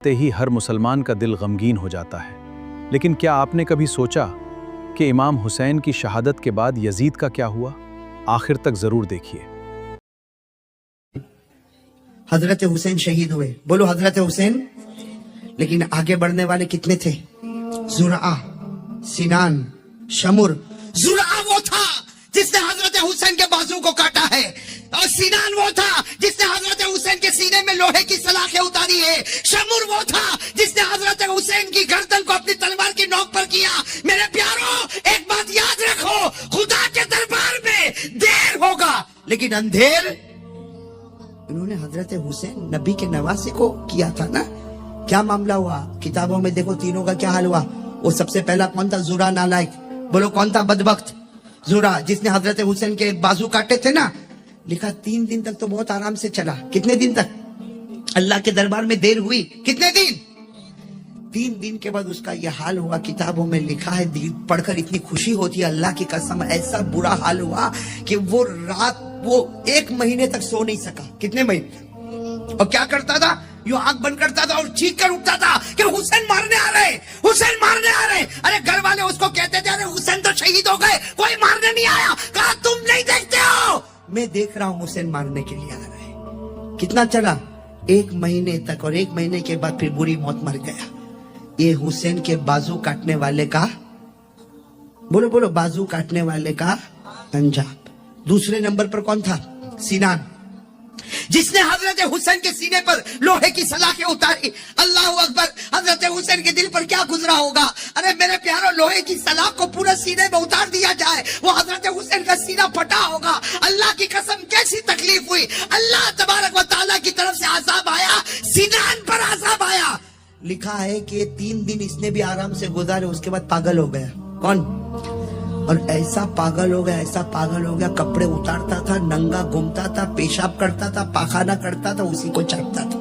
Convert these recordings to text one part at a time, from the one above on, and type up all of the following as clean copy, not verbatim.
ہی ہر مسلمان کا دل غمگین ہو جاتا ہے، لیکن کیا آپ نے کبھی سوچا کہ امام حسین کی شہادت کے بعد یزید کا کیا ہوا؟ آخر تک ضرور دیکھیے۔ حضرت حسین شہید ہوئے، بولو حضرت حسین، لیکن آگے بڑھنے والے کتنے تھے؟ زرعہ، سنان، شمر۔ زرعہ وہ تھا جس نے حضرت حسین کے بازو کو کاٹا ہے، اور سنان وہ تھا جس نے حضرت حسین کے سینے میں لوہے کی سلاخیں اتاری ہے، شمر وہ تھا جس نے حضرت حسین کی گردن کو اپنی تلوار کی نوک پر کیا۔ میرے پیارو، ایک بات یاد رکھو، خدا کے دربار میں دیر ہوگا لیکن اندھیر۔ انہوں نے حضرت حسین نبی کے نواسے کو کیا تھا نا، کیا معاملہ ہوا؟ کتابوں میں دیکھو تینوں کا کیا حال ہوا۔ وہ سب سے پہلا کون تھا؟ زرع نالائق۔ بولو کون تھا بدبخت؟ زرع، جس نے حضرت حسین کے بازو کاٹے تھے نا۔ لکھا 3 دن تک تو بہت آرام سے چلا۔ کتنے دن تک؟ اللہ کے دربار میں دیر ہوئی کتنے دن؟ 3 دن کے بعد اس کا یہ حال ہوا۔ کتابوں میں لکھا ہے، پڑھ کر اتنی خوشی ہوتی ہے، اللہ کی قسم ایسا برا حال ہوا کہ وہ رات 1 مہینے تک سو نہیں سکا۔ کتنے مہینے؟ اور کیا کرتا تھا؟ یوں آنکھ بند کرتا تھا اور چیخ کر اٹھتا تھا کہ حسین مارنے آ رہے، حسین مارنے آ رہے۔ ارے گھر والے اس کو کہتے تھے، ارے حسین تو شہید ہو گئے، کوئی مارنے نہیں آیا۔ کہا تم نہیں دیکھتے ہو؟ میں دیکھ رہا ہوں، حسین مارنے کے لیے آ رہا ہے۔ کتنا چلا؟ 1 مہینے تک، اور 1 مہینے کے بعد پھر بری موت مر گیا۔ یہ حسین کے بازو کاٹنے والے کا، بولو بولو، بازو کاٹنے والے کا انجام۔ دوسرے نمبر پر کون تھا؟ سنان، جس نے حضرت حسین کے سینے پر لوہے کی سلاخیں اتاری۔ اللہ اکبر! حضرت حسین کے دل پر کیا گزرا ہوگا؟ ارے میرے پیارو، لوہے کی سلاخ کو پورا سینے میں اتار دیا جائے، وہ حضرت حسین کا سینہ پھٹا ہوگا۔ اللہ کی قسم کیسی تکلیف ہوئی! اللہ تبارک و تعالیٰ کی طرف سے عذاب آیا، سنان پر عذاب آیا۔ لکھا ہے کہ 3 دن اس نے بھی آرام سے گزارے، اس کے بعد پاگل ہو گیا۔ کون؟ اور ایسا پاگل ہو گیا، ایسا پاگل ہو گیا، کپڑے اتارتا تھا، ننگا گھومتا تھا، پیشاب کرتا تھا، پاخانہ کرتا تھا، اسی کو چاٹتا تھا۔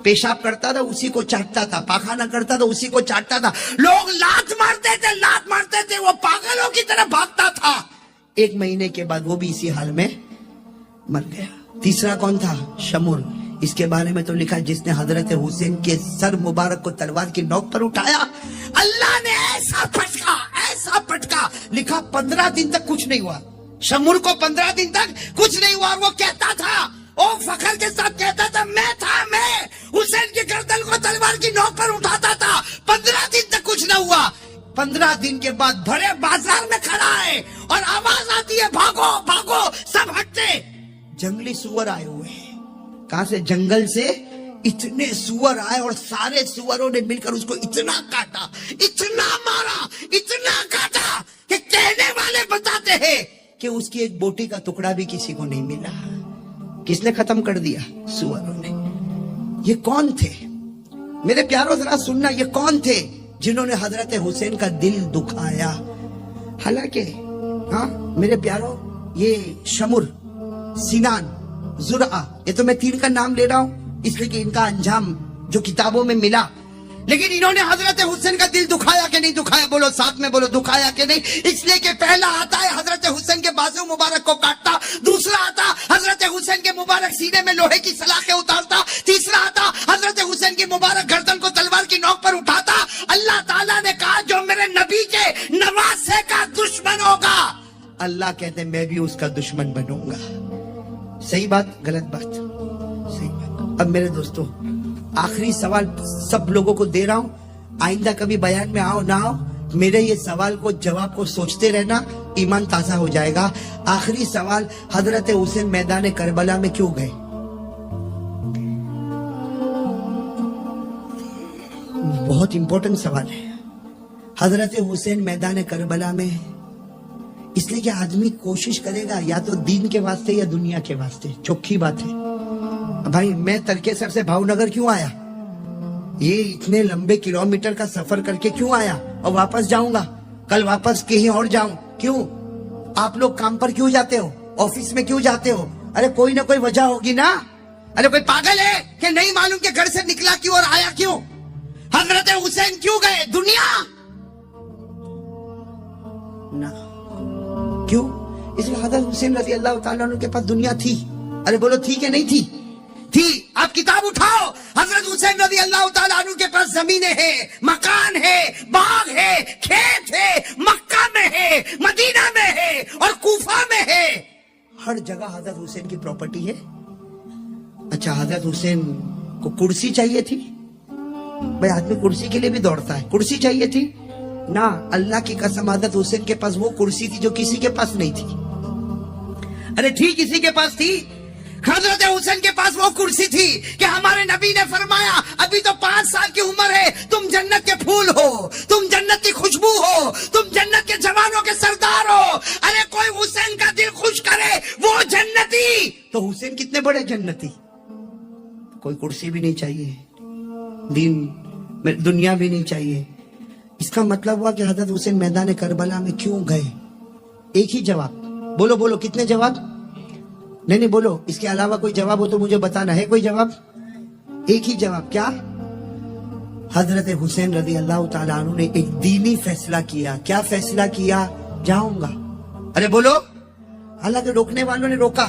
پیشاب کرتا تھا، اسی کو چاٹتا تھا، پاخانہ کرتا تھا، اسی کو چاٹتا تھا۔ لوگ لات مارتے تھے، لات مارتے تھے، وہ پاگلوں کی طرح بھاگتا تھا۔ 1 مہینے کے بعد وہ بھی اسی حال میں مر گیا۔ تیسرا کون تھا؟ شمر۔ اس کے بارے میں تو لکھا، جس نے حضرت حسین کے سر مبارک کو تلوار کی نوک پر اٹھایا، اللہ نے ایسا پھٹکا، ایسا پھٹکا۔ لکھا 15 دن تک کچھ نہیں ہوا۔ شمر کو 15 دن تک کچھ نہیں ہوا، اور وہ کہتا تھا، او فخر کے ساتھ کہتا تھا، میں حسین کی گردن کو تلوار کی نوک پر اٹھاتا تھا۔ 15 دن تک کچھ نہ ہوا۔ 15 دن کے بعد بھرے بازار میں کھڑا ہے اور آواز آتی ہے، بھاگو بھاگو، سب ہٹتے۔ جنگلی سور آئے ہوئے ہیں۔ کہاں سے؟ جنگل سے اتنے سور آئے، اور سارے سوروں نے مل کر اس کو اتنا کاٹا، اتنا مارا، اتنا کاٹا کہ کہنے والے بتاتے ہیں کہ اس کی ایک بوٹی کا ٹکڑا بھی کسی کو نہیں ملا۔ کس نے ختم کر دیا؟ سوروں نے۔ یہ کون تھے میرے پیاروں؟ ذرا سننا، یہ کون تھے جنہوں نے حضرت حسین کا دل دکھایا؟ حالانکہ ہاں میرے پیاروں، یہ شمر، سنان، زرعہ، یہ تو میں 3 کا نام لے رہا ہوں اس لیے کہ ان کا انجام جو کتابوں میں ملا، لیکن انہوں نے حضرت حسین کا دل دکھایا کہ نہیں دکھایا؟ بولو ساتھ میں، بولو دکھایا کہ نہیں؟ اس لیے کہ پہلا آتا ہے حضرت حسین کے بازو مبارک کو کاٹتا، دوسرا آتا حضرت حسین کے مبارک سینے میں لوہے کی سلاخیں اتارتا، تیسرا آتا حضرت حسین کی مبارک گردن کو تلوار کی نوک پر اٹھاتا۔ اللہ تعالیٰ نے کہا، جو میرے نبی کے نواسے کا دشمن ہوگا، اللہ کہتے میں بھی اس کا دشمن بنوں گا۔ صحیح بات؟ غلط بات؟ صحیح بات۔ اب میرے دوستو، آخری سوال سب لوگوں کو دے رہا ہوں، آئندہ کبھی بیان میں آؤ نہ آؤ، میرے یہ سوال کو جواب کو سوچتے رہنا، ایمان تازہ ہو جائے گا۔ آخری سوال، حضرت حسین میدان کربلا میں کیوں گئے؟ بہت امپورٹنٹ سوال ہے۔ حضرت حسین میدان کربلا میں اس لیے کہ آدمی کوشش کرے گا یا تو دین کے واسطے یا دنیا کے واسطے، چوکھی بات ہے۔ بھائی میں ترکیسر سے بھاؤ نگر کیوں آیا؟ یہ اتنے لمبے کلومیٹر کا سفر کر کے کیوں آیا؟ اور واپس جاؤں گا، کل واپس کہیں اور جاؤں، کیوں؟ آپ لوگ کام پر کیوں جاتے ہو؟ آفس میں کیوں جاتے ہو؟ ارے کوئی نہ کوئی وجہ ہوگی نا۔ ارے کوئی پاگل ہے کہ نہیں معلوم کہ گھر سے نکلا کیوں اور آیا کیوں؟ حضرت حسین کیوں گئے؟ دنیا نہ، کیوں؟ اس لیے حضرت حسین رضی اللہ تعالیٰ عنہ کے پاس دنیا تھی۔ ارے بولو تھی کہ نہیں تھی؟ تھی. آپ کتاب اٹھاؤ, حضرت حسین رضی اللہ تعالیٰ عنہ کے پاس زمینیں ہیں, مکان ہے, باغ ہے, کھیت ہے, مکہ میں ہے, مدینہ میں ہے اور کوفہ میں ہے. ہر جگہ حضرت حسین کی پراپرٹی ہے. اچھا, حضرت حسین کو کرسی چاہیے تھی؟ بھائی آدمی کرسی کے لیے بھی دوڑتا ہے. کرسی چاہیے تھی نا, اللہ کی قسم حضرت حسین کے پاس وہ کرسی تھی جو کسی کے پاس نہیں تھی. ارے ٹھیک کسی کے پاس تھی, حضرت حسین کے پاس وہ کرسی تھی کہ ہمارے نبی نے فرمایا ابھی تو 5 سال کی عمر ہے, تم جنت کے پھول ہو, تم جنت کی خوشبو ہو, تم جنت کے جوانوں کے سردار ہو. ارے کوئی حسین کا دل خوش کرے وہ جنتی. تو حسین کتنے بڑے جنتی. کوئی کرسی بھی نہیں چاہیے, دنیا بھی نہیں چاہیے. اس کا مطلب ہوا کہ حضرت حسین میدان کربلا میں کیوں گئے؟ ایک ہی جواب. بولو بولو, کتنے جواب؟ نہیں بولو, اس کے علاوہ کوئی جواب ہو تو مجھے بتانا ہے. کوئی جواب؟ ایک ہی جواب. کیا؟ حضرت حسین رضی اللہ تعالیٰ عنہ نے ایک دینی فیصلہ کیا. کیا فیصلہ کیا؟ جاؤں گا. ارے بولو. حالانکہ روکنے والوں نے روکا.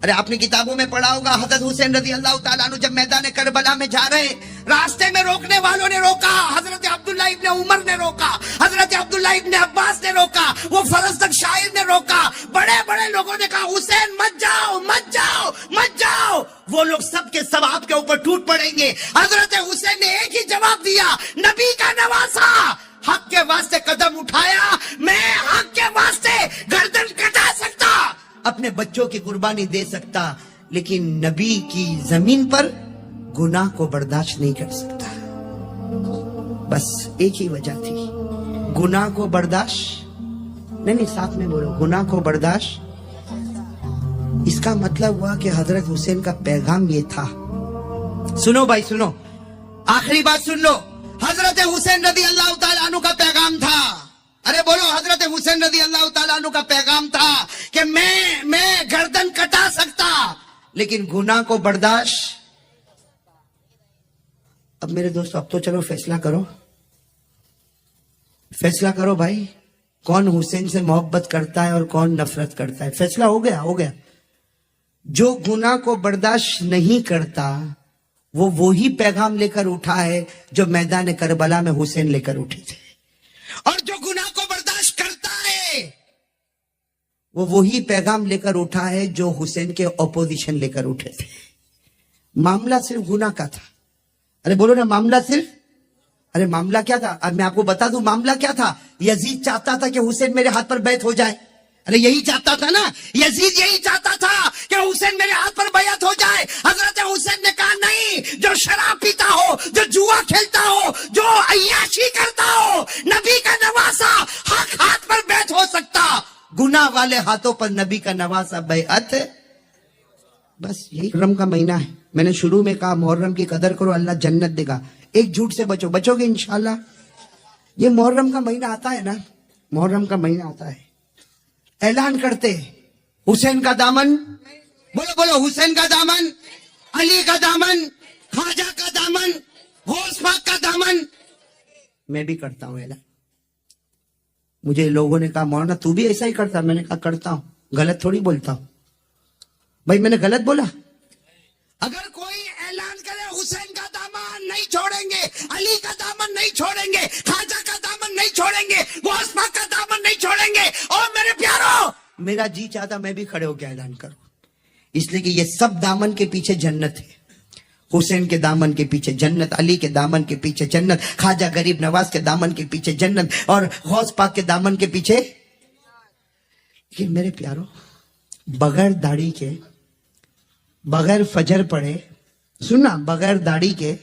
ارے آپ نے کتابوں میں پڑھا ہوگا, حضرت حسین رضی اللہ تعالیٰ عنہ جب میدان کربلا میں جا رہے, راستے میں روکنے والوں نے روکا. حضرت عبداللہ ابن عمر نے روکا, حضرت عبداللہ ابن عباس نے روکا, وہ فرزدق شاعر نے روکا, بڑے بڑے لوگوں نے کہا حسین مت جاؤ مت جاؤ مت جاؤ. وہ لوگ سب کے سب آپ کے اوپر ٹوٹ پڑیں گے. حضرت حسین نے ایک ہی جواب دیا, نبی کا نواسا, حق کے واسطے قدم اٹھایا, میں حق کے واسطے گردن کٹا سکتا, اپنے بچوں کی قربانی دے سکتا, لیکن نبی کی زمین پر گناہ کو برداشت نہیں کر سکتا. بس ایک ہی وجہ تھی, گناہ کو برداشت نہیں. ساتھ میں بولو, گناہ کو برداشت. اس کا مطلب ہوا کہ حضرت حسین کا پیغام یہ تھا. سنو بھائی سنو, آخری بات سن لو. حضرت حسین رضی اللہ تعالیٰ عنہ کا پیغام تھا. ارے بولو, حضرت حسین رضی اللہ تعالیٰ عنہ کا پیغام تھا کہ میں گردن کٹا سکتا, لیکن گناہ کو برداشت. اب میرے دوست, اب تو چلو فیصلہ کرو, فیصلہ کرو بھائی, کون حسین سے محبت کرتا ہے اور کون نفرت کرتا ہے. فیصلہ ہو گیا, ہو گیا. جو گناہ کو برداشت نہیں کرتا وہ وہی پیغام لے کر اٹھا ہے جو میدان کربلا میں حسین لے کر اٹھے تھے, اور جو گناہ کو برداشت کرتا ہے وہ وہی پیغام لے کر اٹھا ہے جو حسین کے اپوزیشن لے کر اٹھے تھے. معاملہ صرف گناہ کا تھا. ارے بولو نا, معاملہ صرف, ارے معاملہ کیا تھا؟ اب میں آپ کو بتا دوں معاملہ کیا تھا. یزید چاہتا تھا کہ حسین میرے ہاتھ پر بیعت ہو جائے. ارے یہی چاہتا تھا نا, یزید یہی چاہتا تھا کہ حسین میرے ہاتھ پر بیعت ہو جائے. حضرت حسین نے کہا نہیں, جو شراب پیتا ہو, جو جوا کھیلتا ہو, جو عیاشی کرتا ہو, نبی کا نواسا حق ہاتھ پر بیعت ہو سکتا, گناہ والے ہاتھوں پر نبی کا نواسا بیعت. بس یہی محرم کا مہینہ ہے. میں نے شروع میں کہا محرم کی قدر کرو, اللہ جنت دے گا. ایک جھوٹ سے بچو, بچو گے انشاءاللہ. یہ محرم کا مہینہ آتا ہے نا, محرم کا مہینہ آتا ہے, اعلان کرتے حسین کا دامن, بولو بولو, حسین کا دامن, علی کا دامن, خواجہ کا دامن, غوث پاک کا دامن. میں بھی کرتا ہوں اعلان. مجھے لوگوں نے کہا مولانا تو بھی ایسا ہی کرتا. میں نے کہا کرتا ہوں, غلط تھوڑی بولتا ہوں. بھائی میں نے غلط بولا؟ اگر کوئی اعلان کرے حسین کا دامن نہیں چھوڑیں گے, علی کا دامن نہیں چھوڑیں گے, خواجہ کا دامن نہیں چھوڑیں گے, غوث پاک کا دامن نہیں چھوڑیں گے, اور میرے پیارو میرا جی چاہتا میں بھی کھڑے ہو کے اعلان کروں, اس لیے کہ یہ سب دامن کے پیچھے جنت ہے. حسین کے دامن کے پیچھے جنت, علی کے دامن کے پیچھے جنت, خواجہ غریب نواز کے دامن کے پیچھے جنت, اور غوث پاک کے دامن کے پیچھے. لیکن میرے پیارو, بغیر داڑھی کے, بغیر فجر پڑے, سننا, بغیر داڑھی کے,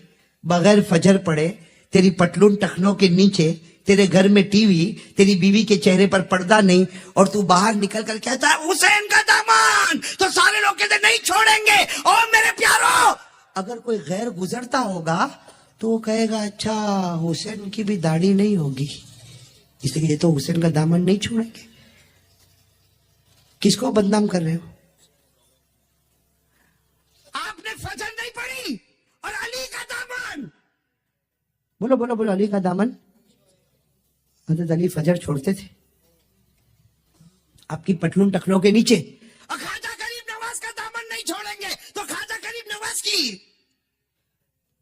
بغیر فجر پڑے, تیری پتلون ٹخنوں کے نیچے, تیرے گھر میں ٹی وی, تیری بیوی کے چہرے پر پردہ نہیں, اور تو باہر نکل کر کہتا ہے حسین کا دامن, تو سارے لوگ کہتے نہیں چھوڑیں گے. اور میرے پیارو, اگر کوئی غیر گزرتا ہوگا تو وہ کہے گا اچھا حسین کی بھی داڑھی نہیں ہوگی, اس لیے یہ تو حسین کا دامن نہیں چھوڑیں گے. کس کو بدنام کر رہے ہو؟ آپ نے فجر نہیں پڑھی اور علی کا دامن, بولو بولو بولو, علی کا دامن. حضرت علی فجر چھوڑتے تھے آپ کی پتلون ٹخنوں کے نیچے. اور خواجہ غریب نواز کا دامن نہیں چھوڑیں گے, تو خواجہ غریب نواز کی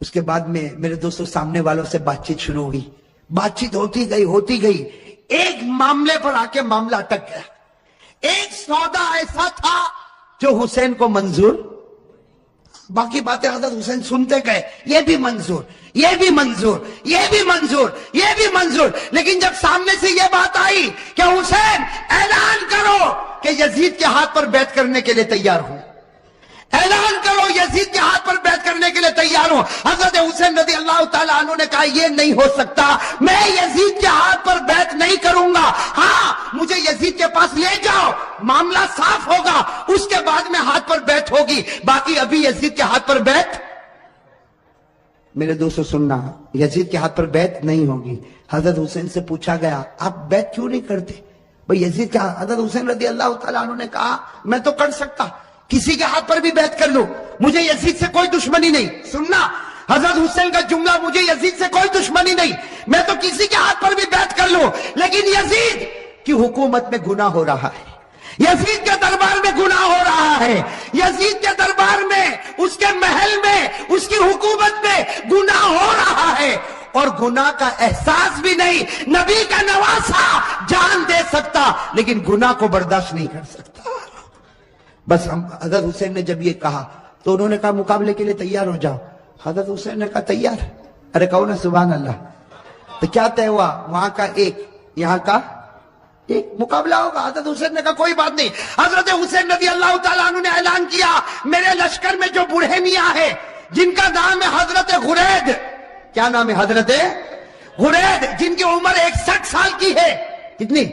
اس کے بعد میں میرے دوستوں سامنے والوں سے بات چیت شروع ہوئی. بات چیت ہوتی گئی. ایک معاملے پر آ کے معاملہ اٹک گیا. ایک سودا ایسا تھا جو حسین کو منظور. باقی باتیں حضرت حسین سنتے گئے, یہ بھی منظور, یہ بھی منظور, یہ بھی منظور, یہ بھی منظور. لیکن جب سامنے سے یہ بات آئی کہ حسین اعلان کرو کہ یزید کے ہاتھ پر بیعت کرنے کے لیے تیار ہوں, اعلان کرو یزید کے ہاتھ پر بیعت کرنے کے لیے تیار ہوں, حضرت حسین رضی اللہ تعالیٰ عنہ نے کہا یہ نہیں ہو سکتا, میں یزید کے ہاتھ پر بیعت نہیں کروں گا. ہاں مجھے یزید کے پاس لے جاؤ, معاملہ صاف ہوگا, اس کے بعد میں ہاتھ پر بیعت ہوگی, باقی ابھی یزید کے ہاتھ پر بیعت. میرے دوستو سننا, یزید کے ہاتھ پر بیعت نہیں ہوگی. حضرت حسین سے پوچھا گیا آپ بیعت کیوں نہیں کرتے بھئی یزید کے ہاتھ. حضرت حسین رضی اللہ تعالیٰ عنہ نے کہا میں تو کر سکتا, کسی کے ہاتھ پر بھی بیعت کر لوں, مجھے یزید سے کوئی دشمنی نہیں. سننا حضرت حسین کا جملہ, مجھے یزید سے کوئی دشمنی نہیں, میں تو کسی کے ہاتھ پر بھی بیعت کر لوں, لیکن یزید کی حکومت میں گناہ ہو رہا ہے, یزید کے دربار میں گناہ ہو رہا ہے, یزید کے دربار میں, اس کے محل میں, اس کی حکومت میں گناہ ہو رہا ہے, اور گناہ کا احساس بھی نہیں. نبی کا نواسا جان دے سکتا لیکن گناہ کو برداشت نہیں کر سکتا. بس حضرت حسین نے جب یہ کہا تو انہوں نے کہا مقابلے کے لیے تیار ہو جاؤ. حضرت حسین نے کہا تیار. ارے کہو نا سبحان اللہ. تو کیا طے ہوا, وہاں کا ایک, یہاں کا ایک, مقابلہ ہوگا. حضرت حسین نے کہا کوئی بات نہیں. حضرت حسین رضی اللہ تعالیٰ عنہ نے اعلان کیا میرے لشکر میں جو بوڑھے میاں ہے جن کا نام ہے حضرت غرید. کیا نام ہے؟ حضرت غرید, جن کی عمر 61 سال کی ہے. کتنی؟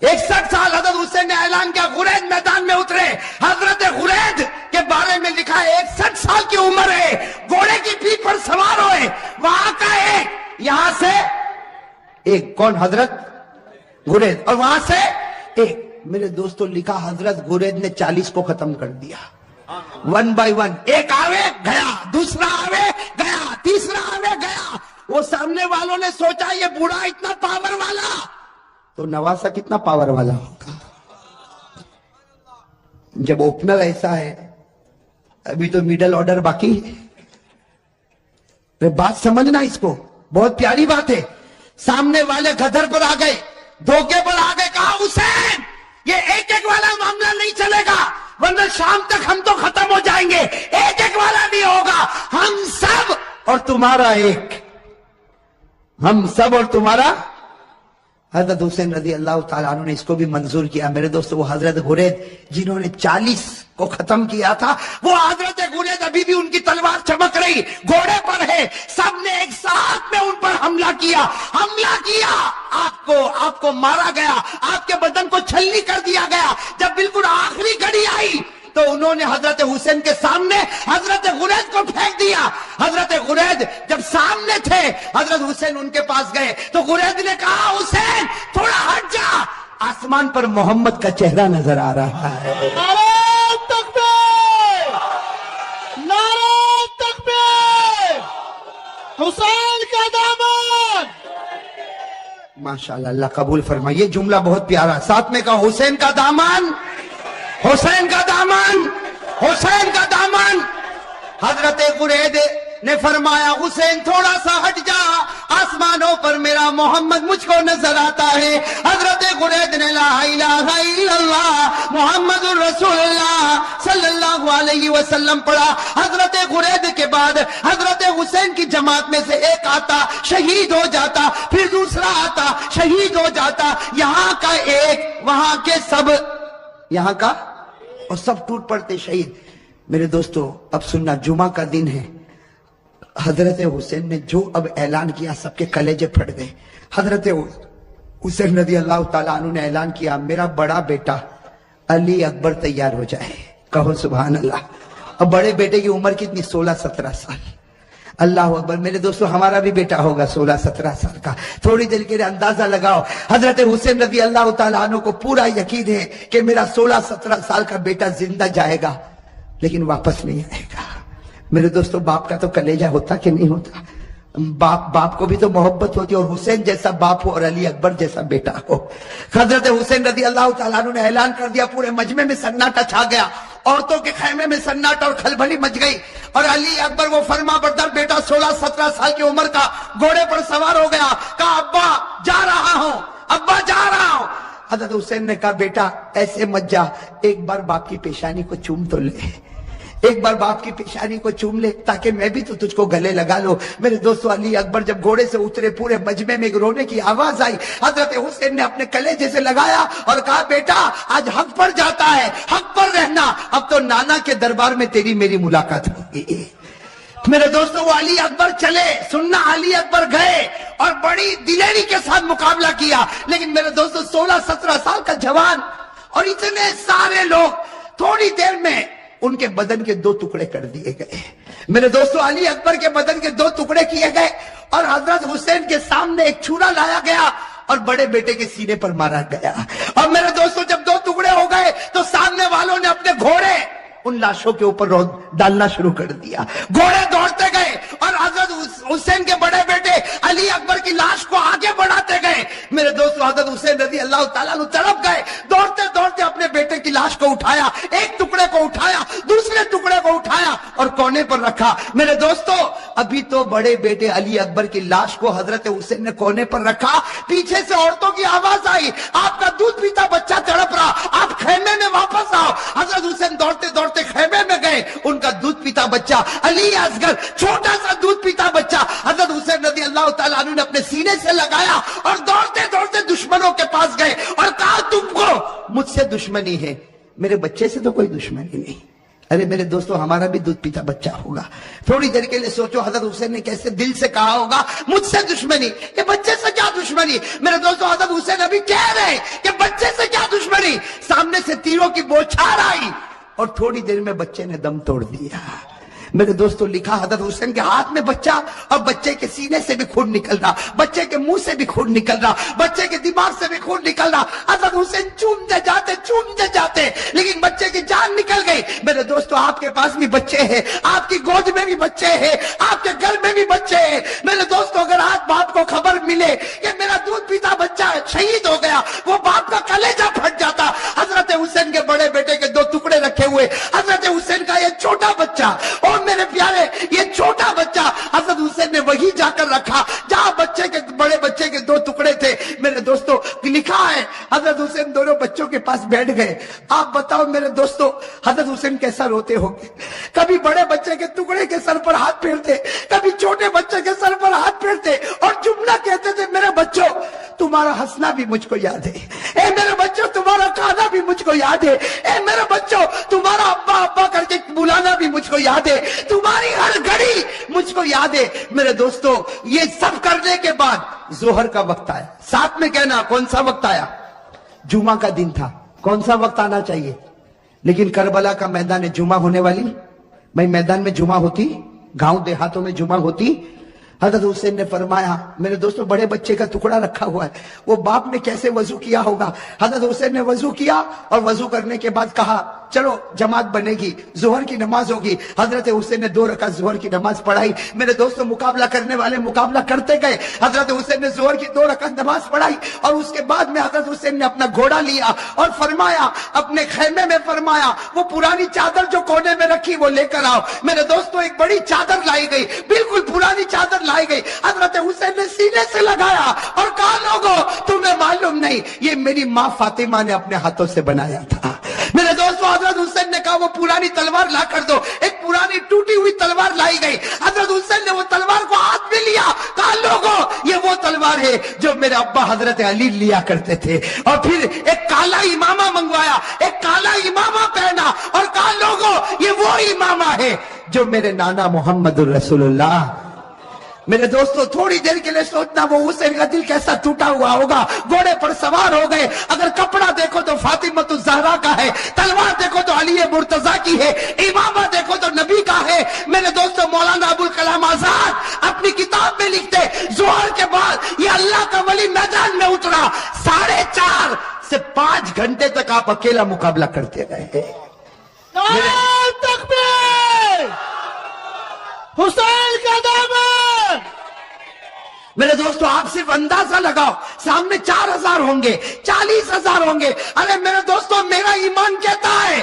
61 سال. حضرت حسین نے اعلان کیا غرید میدان میں اترے. حضرت غرید کے بارے میں لکھا ہے 61 سال کی عمر ہے, گھوڑے کی پیٹھ پر سوار ہوئے. وہاں کا ایک, یہاں سے ایک, کون؟ حضرت غرید, اور وہاں سے ایک. میرے دوستوں لکھا حضرت غرید نے 40 کو ختم کر دیا, 1 by 1. ایک آوے گیا, دوسرا آوے گیا, تیسرا آوے گیا. وہ سامنے والوں نے سوچا یہ بوڑھا اتنا پاور والا تو نواسا کتنا پاور والا ہوگا. جب اوپنر ایسا ہے, ابھی تو میڈل آرڈر باقی ہے. بات سمجھنا اس کو, بہت پیاری بات ہے. سامنے والے گدھر پر آ گئے, دھوکے پر آ گئے. کہا حسین یہ ایک ایک والا معاملہ نہیں چلے گا, ورنہ شام تک ہم تو ختم ہو جائیں گے. ایک ایک والا نہیں ہوگا, ہم سب اور تمہارا ایک, ہم سب اور تمہارا. حضرت حسین رضی اللہ تعالیٰ عنہ نے اس کو بھی منظور کیا. میرے دوستو وہ حضرت غرید جنہوں نے 40 کو ختم کیا تھا, وہ حضرت غرید ابھی بھی ان کی تلوار چمک رہی, گھوڑے پر ہے. سب نے ایک ساتھ میں ان پر حملہ کیا. آپ کو مارا گیا, آپ کے بدن کو چھلنی کر دیا گیا. جب بالکل آخری گھڑی آئی تو انہوں نے حضرت حسین کے سامنے حضرت غرید کو پھینک دیا. حضرت غرید جب سامنے تھے, حضرت حسین ان کے پاس گئے تو غرید نے کہا حسین تھوڑا ہٹ جا, آسمان پر محمد کا چہرہ نظر آ رہا ہے. نعرہ تکبیر, نعرہ تکبیر, حسین کا دامن. ماشاءاللہ, اللہ قبول فرمائے. یہ جملہ بہت پیارا, ساتھ میں کہا حسین کا دامن, حسین کا دامن, حسین کا دامن. حضرت غرید نے فرمایا حسین تھوڑا سا ہٹ جا, آسمانوں پر میرا محمد مجھ کو نظر آتا ہے. حضرت غرید نے لا الہ الا اللہ محمد الرسول اللہ صلی اللہ علیہ وسلم پڑھا. حضرت غرید کے بعد حضرت حسین کی جماعت میں سے ایک آتا, شہید ہو جاتا, پھر دوسرا آتا, شہید ہو جاتا. یہاں کا ایک, وہاں کے سب, یہاں کا اور سب ٹوٹ پڑتے شہید. میرے دوستو اب سننا, جمعہ کا دن ہے. حضرت حسین نے جو اب اعلان کیا سب کے کلیجے پھٹ گئے. حضرت حسین رضی اللہ تعالیٰ عنہ نے اعلان کیا میرا بڑا بیٹا علی اکبر تیار ہو جائے. کہو سبحان اللہ. اب بڑے بیٹے کی عمر کتنی؟ 16-17 سال. اللہ اکبر. میرے دوستو ہمارا بھی بیٹا ہوگا 16-17 سال کا. تھوڑی دیر کے لیے اندازہ لگاؤ. حضرت حسین رضی اللہ تعالیٰ عنہ کو پورا یقین ہے کہ میرا 16-17 سال کا بیٹا زندہ جائے گا لیکن واپس نہیں آئے گا. میرے دوستو باپ کا تو کلیجہ ہوتا کہ نہیں ہوتا؟ باپ کو بھی تو محبت ہوتی, اور حسین جیسا باپ ہو اور علی اکبر جیسا بیٹا ہو. حضرت حسین رضی اللہ تعالیٰ عنہ نے اعلان کر دیا, پورے مجمع میں سناٹا چھا گیا. عورتوں کے خیمے میں سناٹا اور کھلبلی مچ گئی، اور علی اکبر وہ فرما بردار بیٹا 16-17 سال کی عمر کا گھوڑے پر سوار ہو گیا، کہا ابا جا رہا ہوں، ابا جا رہا ہوں۔ حضرت حسین نے کہا بیٹا ایسے مت جا، ایک بار باپ کی پیشانی کو چوم تو لے، ایک بار باپ کی پیشانی کو چوم لے تاکہ میں بھی تو تجھ کو گلے لگا لو۔ میرے دوستو علی اکبر جب گھوڑے سے اترے پورے مجمع میں رونے کی آواز آئی، حضرت حسین نے اپنے کلیجے سے لگایا اور کہا بیٹا آج حق پر جاتا ہے، حق پر رہنا، اب تو نانا کے دربار میں تیری میری ملاقات ہوگی۔ میرے دوستو وہ علی اکبر چلے، سننا علی اکبر گئے اور بڑی دلیری کے ساتھ مقابلہ کیا، لیکن میرے دوستو 16-17 سال کا جوان اور اتنے سارے لوگ، تھوڑی دیر میں ان کے بدن کے 2 ٹکڑے کر دیے گئے۔ میرے دوستو علی اکبر کے بدن کے 2 ٹکڑے کیے گئے اور حضرت حسین کے سامنے ایک چھرا لایا گیا اور بڑے بیٹے کے سینے پر مارا گیا۔ اور میرے دوستو جب 2 ٹکڑے ہو گئے تو سامنے والوں نے اپنے گھوڑے ان لاشوں کے اوپر ڈالنا شروع کر دیا، گھوڑے دوڑتے گئے اور حضرت حسین کے بڑے بیٹے علی اکبر کی لاش کو آگے بڑھاتے گئے۔ میرے دوستو حضرت حسین رضی اللہ تعالیٰ عنہ تڑپ گئے، دوڑتے دوڑتے اپنے بیٹے کی لاش کو اٹھایا، ایک ٹکڑے کو اٹھایا، دوسرے ٹکڑے کو اٹھایا اور کونے پر رکھا۔ میرے دوستو ابھی تو بڑے بیٹے علی اکبر کی لاش کو حضرت حسین نے کونے پر رکھا، پیچھے سے عورتوں کی آواز آئی آپ کا دودھ پیتا بچہ تڑپ رہا، آپ خیمے میں واپس آؤ۔ حضرت حسین دوڑتے دوڑتے خیمے میں گئے، ان کا دودھ پیتا بچہ علی اصغر چھوٹا سا دودھ پیتا بچہ حضرت حسین رضی اللہ تعالیٰ عنہ نے اپنے سینے سے لگایا اور دوڑتے دوڑتے دشمنوں کے پاس گئے اور کہا تم کو مجھ سے دشمنی ہے، میرے بچے سے تو کوئی دشمنی نہیں۔ ارے میرے دوستو ہمارا بھی دودھ پیتا بچہ ہوگا، تھوڑی دیر کے لیے سوچو حضرت حسین نے کیسے دل سے کہا ہوگا مجھ سے دشمنی، کہ بچے سے کیا دشمنی۔ میرے دوستو حضرت حسین ابھی کہہ رہے کہ بچے سے کیا دشمنی، سامنے سے تیروں کی بوچھار آئی اور تھوڑی دیر میں بچے نے دم توڑ دیا۔ میرے دوستو لکھا حضرت حسین کے ہاتھ میں بچہ اور بچے کے سینے سے بھی خون نکل رہا، بچے کے منہ سے بھی خون نکل رہا، بچے کے دماغ سے بھی خون نکل رہا۔ حضرت حسین چومتے جاتے لیکن بچے کی جان نکل گئی۔ میرے دوستو آپ کے پاس بھی بچے ہیں، آپ کی گود میں بھی بچے ہیں، آپ کے گھر میں بھی بچے ہیں۔ میرے دوستو اگر آج باپ کو خبر ملے کہ میرا دودھ پیتا بچہ شہید ہو گیا، وہ باپ کا کلیجہ پھٹ جاتا۔ حضرت حسین کے بڑے بیٹے کے 2 ٹکڑے رکھے ہوئے، حضرت حسین کا یہ چھوٹا بچہ، اور میرے پیارے یہ چھوٹا بچہ حضرت حسین نے وہی جا کر رکھا جہاں بڑے بچے کے 2 ٹکڑے تھے۔ میرے دوستو لکھا ہے حضرت حسین دونوں بچوں کے پاس بیٹھ گئے۔ آپ بتاؤ میرے دوستو حضرت حسین کیسا روتے ہوں گے، کبھی بڑے بچے کے ٹکڑے کے سر پر ہاتھ پھیرتے، کبھی چھوٹے بچے کے سر پر ہاتھ پھیرتے اور جملہ کہتے تھے میرے بچوں تمہارا ہنسنا بھی مجھ کو یاد ہے، اے میرے بچوں تمہارا کھانا بھی مجھ کو یاد ہے، اے میرے بچوں تمہارا ابا ابا کر کے بلانا بھی مجھ کو یاد ہے، تمہاری ہر گھڑی مجھ کو یاد ہے۔ میرے دوستو یہ سب کرنے کے بعد ظہر کا وقت آیا، ساتھ میں کہنا کون سا وقت آیا، جمعہ کا دن تھا، کون سا وقت آنا چاہیے، لیکن کربلا کا میدان جمعہ ہونے والی، بھائی میدان میں جمعہ ہوتی، گاؤں دیہاتوں میں جمعہ ہوتی۔ حضرت حسین نے فرمایا میرے دوستو بڑے بچے کا ٹکڑا رکھا ہوا ہے، وہ باپ نے کیسے وضو کیا ہوگا۔ حضرت حسین نے وضو کیا اور وضو کرنے کے بعد کہا چلو جماعت بنے گی، ظہر کی نماز ہوگی۔ حضرت حسین نے 2 رکعت ظہر کی نماز پڑھائی۔ میرے دوستو مقابلہ کرنے والے مقابلہ کرتے گئے، حضرت حسین نے ظہر کی 2 رکعت نماز پڑھائی اور اس کے بعد میں حضرت حسین نے اپنا گھوڑا لیا اور فرمایا اپنے خیمے میں فرمایا وہ پرانی چادر جو کونے میں رکھی وہ لے کر آؤ۔ میرے دوستو ایک بڑی چادر لائی گئی، بالکل پرانی چادر لائی گئی، حضرت حسین نے سینے سے لگایا اور کہا لوگوں تمہیں معلوم نہیں یہ میری ماں فاطمہ نے اپنے ہاتھوں سے بنایا تھا۔ میرے دوستو حضرت حسین نے کہا وہ پرانی تلوار لا کر دو، ایک پرانی ٹوٹی ہوئی تلوار لائی گئی۔ حضرت حسین نے وہ تلوار کو ہاتھ میں لیا، کہا لوگوں یہ وہ تلوار ہے جو میرے ابا حضرت علی لیا کرتے تھے، اور پھر ایک کالا امامہ منگوایا، ایک کالا امامہ پہنا اور کہا لوگوں یہ وہ امامہ ہے جو میرے نانا محمد الرسول اللہ۔ میرے دوستو تھوڑی دیر کے لیے سوچنا وہ حسین کا دل کیسا ٹوٹا ہوا ہوگا۔ گھوڑے پر سوار ہو گئے، اگر کپڑا دیکھو تو فاطمہ الزہرا کا ہے، تلوار دیکھو تو علی مرتضیٰ کی ہے، امامہ دیکھو تو نبی کا ہے۔ میرے دوستو مولانا ابوالکلام آزاد اپنی کتاب میں لکھتے ظہر کے بعد یہ اللہ کا ولی میدان میں اترا، 4.5 سے 5 گھنٹے تک آپ اکیلا مقابلہ کرتے رہے۔ نعرہ تکبیر، حسین کا دامن۔ میرے دوستو آپ صرف اندازہ لگاؤ، سامنے 4,000 ہوں گے، 40,000 ہوں گے۔ ارے میرے دوستو میرا ایمان کہتا ہے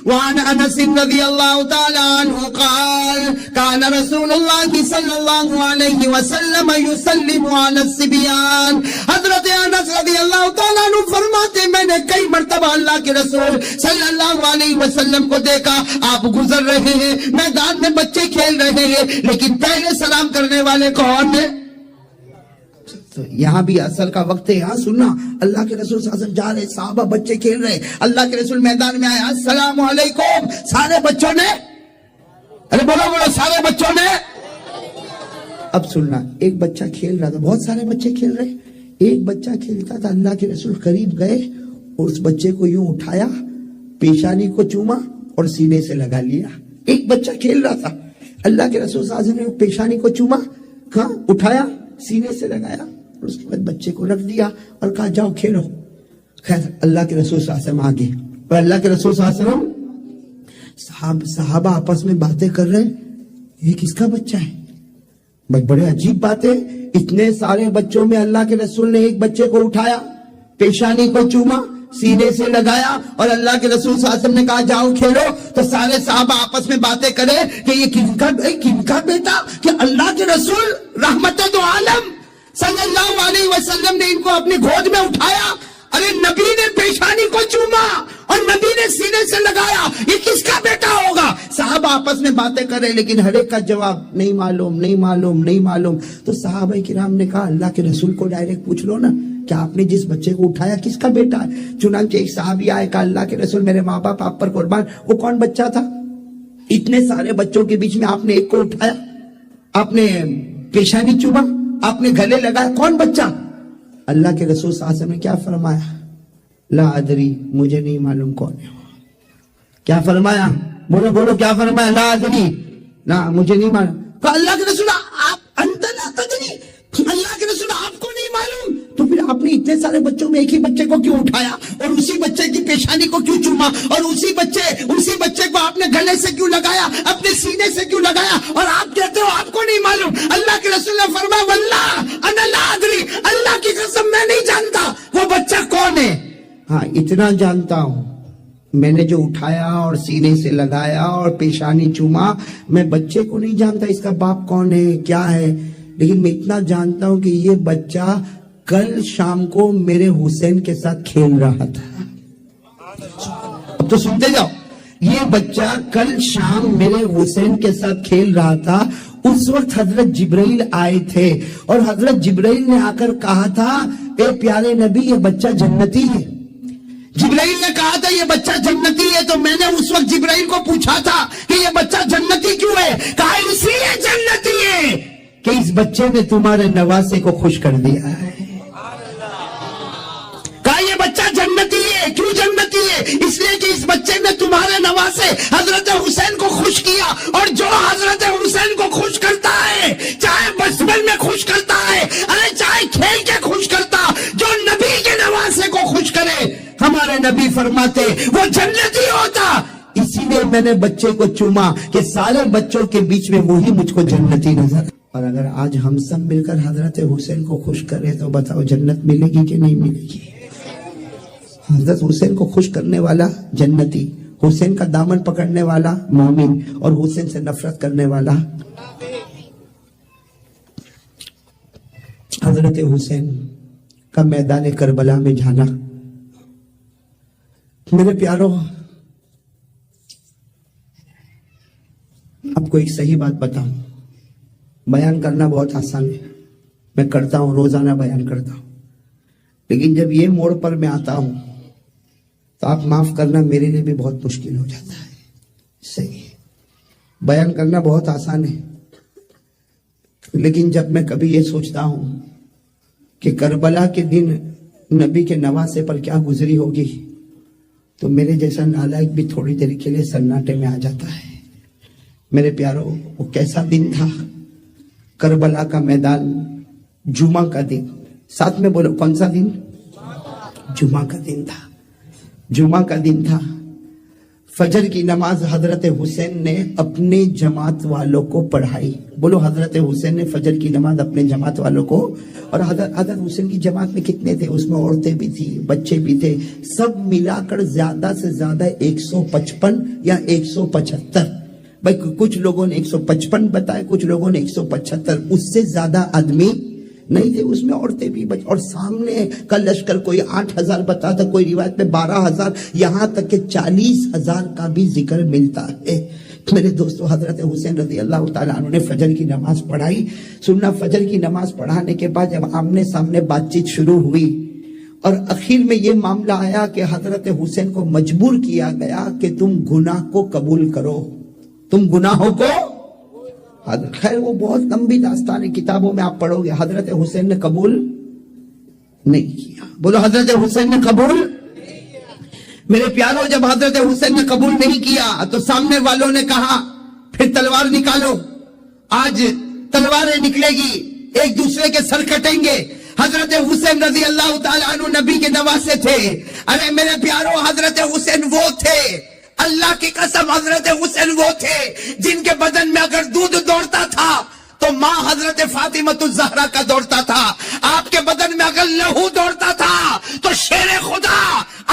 وعن انس رضی اللہ تعالی عنہ قال كان رسول اللہ صلی اللہ علیہ وسلم يسلم على الصبيان۔ حضرت انس رضی اللہ تعالی عنہ فرماتے، میں نے کئی مرتبہ اللہ کے رسول صلی اللہ علیہ وسلم کو دیکھا، آپ گزر رہے ہیں، میدان میں بچے کھیل رہے ہیں، لیکن پہلے سلام کرنے والے کون ہیں؟ یہاں بھی اصل کا وقت ہے، یہاں سننا۔ اللہ کے رسول صلی اللہ علیہ وسلم جا رہے، صحابہ بچے کھیل رہے، اللہ کے رسول میدان میں آئے، السلام علیکم، سارے بچوں نے، ارے بولو بولو، سارے بچوں نے۔ اب سننا، ایک بچہ کھیل رہا تھا، بہت سارے بچے کھیل رہے، ایک بچہ کھیلتا تھا، اللہ کے رسول قریب گئے اور اس بچے کو یوں اٹھایا، پیشانی کو چوما اور سینے سے لگا لیا۔ ایک بچہ کھیل رہا تھا، اللہ کے رسول صلی اللہ علیہ وسلم نے پیشانی کو چوما، کہاں اٹھایا، سینے سے لگایا، اور اس کے بعد بچے کو رکھ دیا اور کہا جاؤ کھیلو۔ خیر، اللہ کے رسول صلی اللہ علیہ وسلم آگے، اور اللہ کے رسول صلی اللہ علیہ وسلم، صحابہ آپس میں باتیں کر رہے، یہ کس کا بچہ ہے؟ بڑے عجیب بات ہے، اتنے سارے بچوں میں اللہ کے رسول نے ایک بچے کو اٹھایا، پیشانی کو چوما، سینے سے لگایا، اور اللہ کے رسول صلی اللہ علیہ وسلم نے کہا جاؤ کھیلو۔ تو سارے صحابہ آپس میں باتیں کرے کہ یہ کن کا بیٹا، کہ اللہ کے رسول رحمت دو عالم صلی اللہ علیہ وسلم نے ان کو اپنی گود میں اٹھایا، ارے نبی نے پیشانی کو چوما اور نبی نے سینے سے لگایا، یہ کس کا بیٹا ہوگا؟ صحابہ آپس میں باتیں کرے لیکن ہر ایک کا جواب نہیں معلوم نہیں معلوم نہیں معلوم. تو صحابہ کرام نے کہا اللہ کے رسول کو ڈائریکٹ پوچھ لو نا کہ آپ نے جس بچے کو اٹھایا کس کا بیٹا ہے. چنانچہ ایک صحابی آئے کہا اللہ کے رسول میرے ماں باپ آپ پر قربان, وہ کون بچہ تھا؟ اتنے سارے بچوں کے بیچ میں آپ نے ایک کو اٹھایا, آپ نے پیشانی چوما, آپ نے گلے لگایا, کون بچہ؟ اللہ کے رسول صلی اللہ علیہ وسلم نے کیا فرمایا؟ لا ادری, مجھے نہیں معلوم کون ہے. کیا فرمایا؟ بولو بولو کیا فرمایا؟ لا ادری, لا مجھے نہیں معلوم. تو اللہ کے رسول آپ انت لا تدری, اللہ کے رسول آپ کو نہیں معلوم, تو پھر آپ نے اتنے سارے بچوں میں ایک ہی بچے کو کیوں اٹھایا اور اسی بچے کی پیشانی کو کیوں چوما اور اسی بچے کو آپ نے گلے سے کیوں لگایا, اپنے سینے سے کیوں لگایا, اور آپ کہتے ہو آپ کو نہیں معلوم؟ اللہ کے رسول نے فرمایا واللہ انا لا ادری, اللہ کی قسم میں نہیں جانتا وہ بچہ کون ہے. ہاں اتنا جانتا ہوں, میں نے جو اٹھایا اور سینے سے لگایا اور پیشانی چوما, میں بچے کو نہیں جانتا اس کا باپ کون ہے کیا ہے, لیکن میں اتنا جانتا ہوں کہ یہ بچہ کل شام کو میرے حسین کے ساتھ کھیل رہا تھا. اب تو سنتے جاؤ, یہ بچہ کل شام میرے حسین کے ساتھ کھیل رہا تھا. اس وقت حضرت جبرائیل آئے تھے اور حضرت جبرائیل نے آ کر کہا تھا اے پیارے نبی یہ بچہ جنتی ہے. جبرائیل نے کہا تھا یہ بچہ جنتی ہے, تو میں نے اس وقت جبرائیل کو پوچھا تھا کہ یہ بچہ جنتی کیوں ہے؟ کہا اس لیے جنتی ہے کہ اس بچے نے تمہارے نواسے کو خوش کر دیا ہے. کہا یہ بچہ جنتی ہے, کیوں جنتی ہے؟ اس لیے کہ اس بچے نے تمہارے نواسے حضرت حسین کو خوش کیا, اور جو حضرت حسین کو خوش کرتا ہے, چاہے بچپن میں خوش کرتا ہے, ارے چاہے کھیل کے خوش کرتا, جو نبی کے نواسے کو خوش کرے, ہمارے نبی فرماتے وہ جنتی ہوتا. اسی لیے میں نے بچے کو چوما کہ سارے بچوں کے بیچ میں وہی مجھ کو جنتی نظر. اور اگر آج ہم سب مل کر حضرت حسین کو خوش کریں تو بتاؤ جنت ملے گی کہ نہیں ملے گی؟ حضرت حسین کو خوش کرنے والا جنتی, حسین کا دامن پکڑنے والا مومن, اور حسین سے نفرت کرنے والا. حضرت حسین کا میدان کربلا میں جانا. میرے پیارو, آپ کو ایک صحیح بات بتاؤں, بیان کرنا بہت آسان ہے, میں کرتا ہوں, روزانہ بیان کرتا ہوں, لیکن جب یہ موڑ پر میں آتا ہوں تو آپ معاف کرنا میرے لیے بھی بہت مشکل ہو جاتا ہے. صحیح, بیان کرنا بہت آسان ہے, لیکن جب میں کبھی یہ سوچتا ہوں کہ کربلا کے دن نبی کے نواسے پر کیا گزری ہوگی, تو میرے جیسا نالائق بھی تھوڑی دیر کے لیے سناٹے میں آ جاتا ہے. میرے پیارو, وہ کیسا دن تھا؟ کربلا کا میدان, جمعہ کا دن. ساتھ میں بولو کون سا دن؟ جمعہ کا دن تھا. جمعہ کا دن تھا. فجر کی نماز حضرت حسین نے اپنے جماعت والوں کو پڑھائی. بولو حضرت حسین نے فجر کی نماز اپنے جماعت والوں کو, اور حضرت حسین کی جماعت میں کتنے تھے؟ اس میں عورتیں بھی تھی, بچے بھی تھے, سب ملا کر زیادہ سے زیادہ 155 یا 175. بھائی کچھ لوگوں نے 155 بتائے, کچھ لوگوں نے 175, اس سے زیادہ آدمی نہیں تھے. اس میں عورتیں بھی اور سامنے کا لشکر کوئی 8,000 بتاتا, کوئی روایت میں 12,000, یہاں تک کہ 40,000 کا بھی ذکر ملتا ہے. میرے دوستو, حضرت حسین رضی اللہ تعالیٰ عنہ نے فجر کی نماز پڑھائی. سننا, فجر کی نماز پڑھانے کے بعد جب آمنے سامنے بات چیت شروع ہوئی اور اخیر میں یہ معاملہ آیا کہ حضرت حسین کو مجبور کیا گیا کہ تم گناہ کو قبول کرو, تم گناہوں کو. خیر وہ بہت لمبی داستان ہے, کتابوں میں آپ پڑھو گے. حضرت حسین نے قبول نہیں کیا. بولو حضرت حسین نے قبول. میرے پیاروں, جب حضرت حسین نے قبول نہیں کیا تو سامنے والوں نے کہا پھر تلوار نکالو, آج تلواریں نکلے گی, ایک دوسرے کے سر کٹیں گے. حضرت حسین رضی اللہ تعالیٰ عنہ نبی کے نواسے تھے. ارے میرے پیاروں, حضرت حسین وہ تھے, اللہ کی قسم حضرت حسین وہ تھے جن کے بدن میں اگر دودھ دوڑتا تھا تو ماں حضرت فاطمہ الزہرا کا دوڑتا تھا. آپ کے بدن میں اگر لہو دوڑتا تھا تو شیر خدا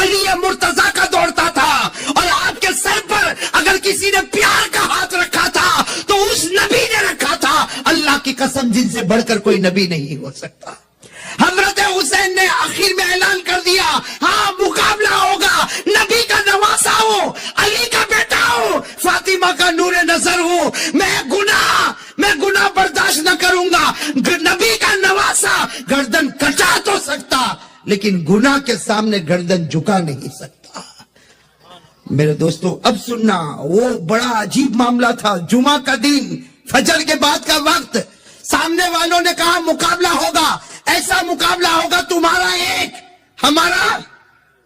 علی مرتضیٰ کا دوڑتا تھا, اور آپ کے سر پر اگر کسی نے پیار کا ہاتھ رکھا تھا تو اس نبی نے رکھا تھا. اللہ کی قسم جن سے بڑھ کر کوئی نبی نہیں ہو سکتا. حضرت حسین نے آخر میں اعلان کر دیا, ہاں مقابلہ ہوگا, نبی کا نواسا ہو, علی کا بیٹا ہو, فاطمہ کا نور نظر پیغمبر ہوں، میں گناہ برداشت نہ کروں گا. نبی کا نواسا گردن کٹا تو سکتا لیکن گناہ کے سامنے گردن جھکا نہیں سکتا. میرے دوستو اب سننا، وہ بڑا عجیب معاملہ تھا. جمعہ کا دن، فجر کے بعد کا وقت، سامنے والوں نے کہا مقابلہ ہوگا، ایسا مقابلہ ہوگا تمہارا ایک ہمارا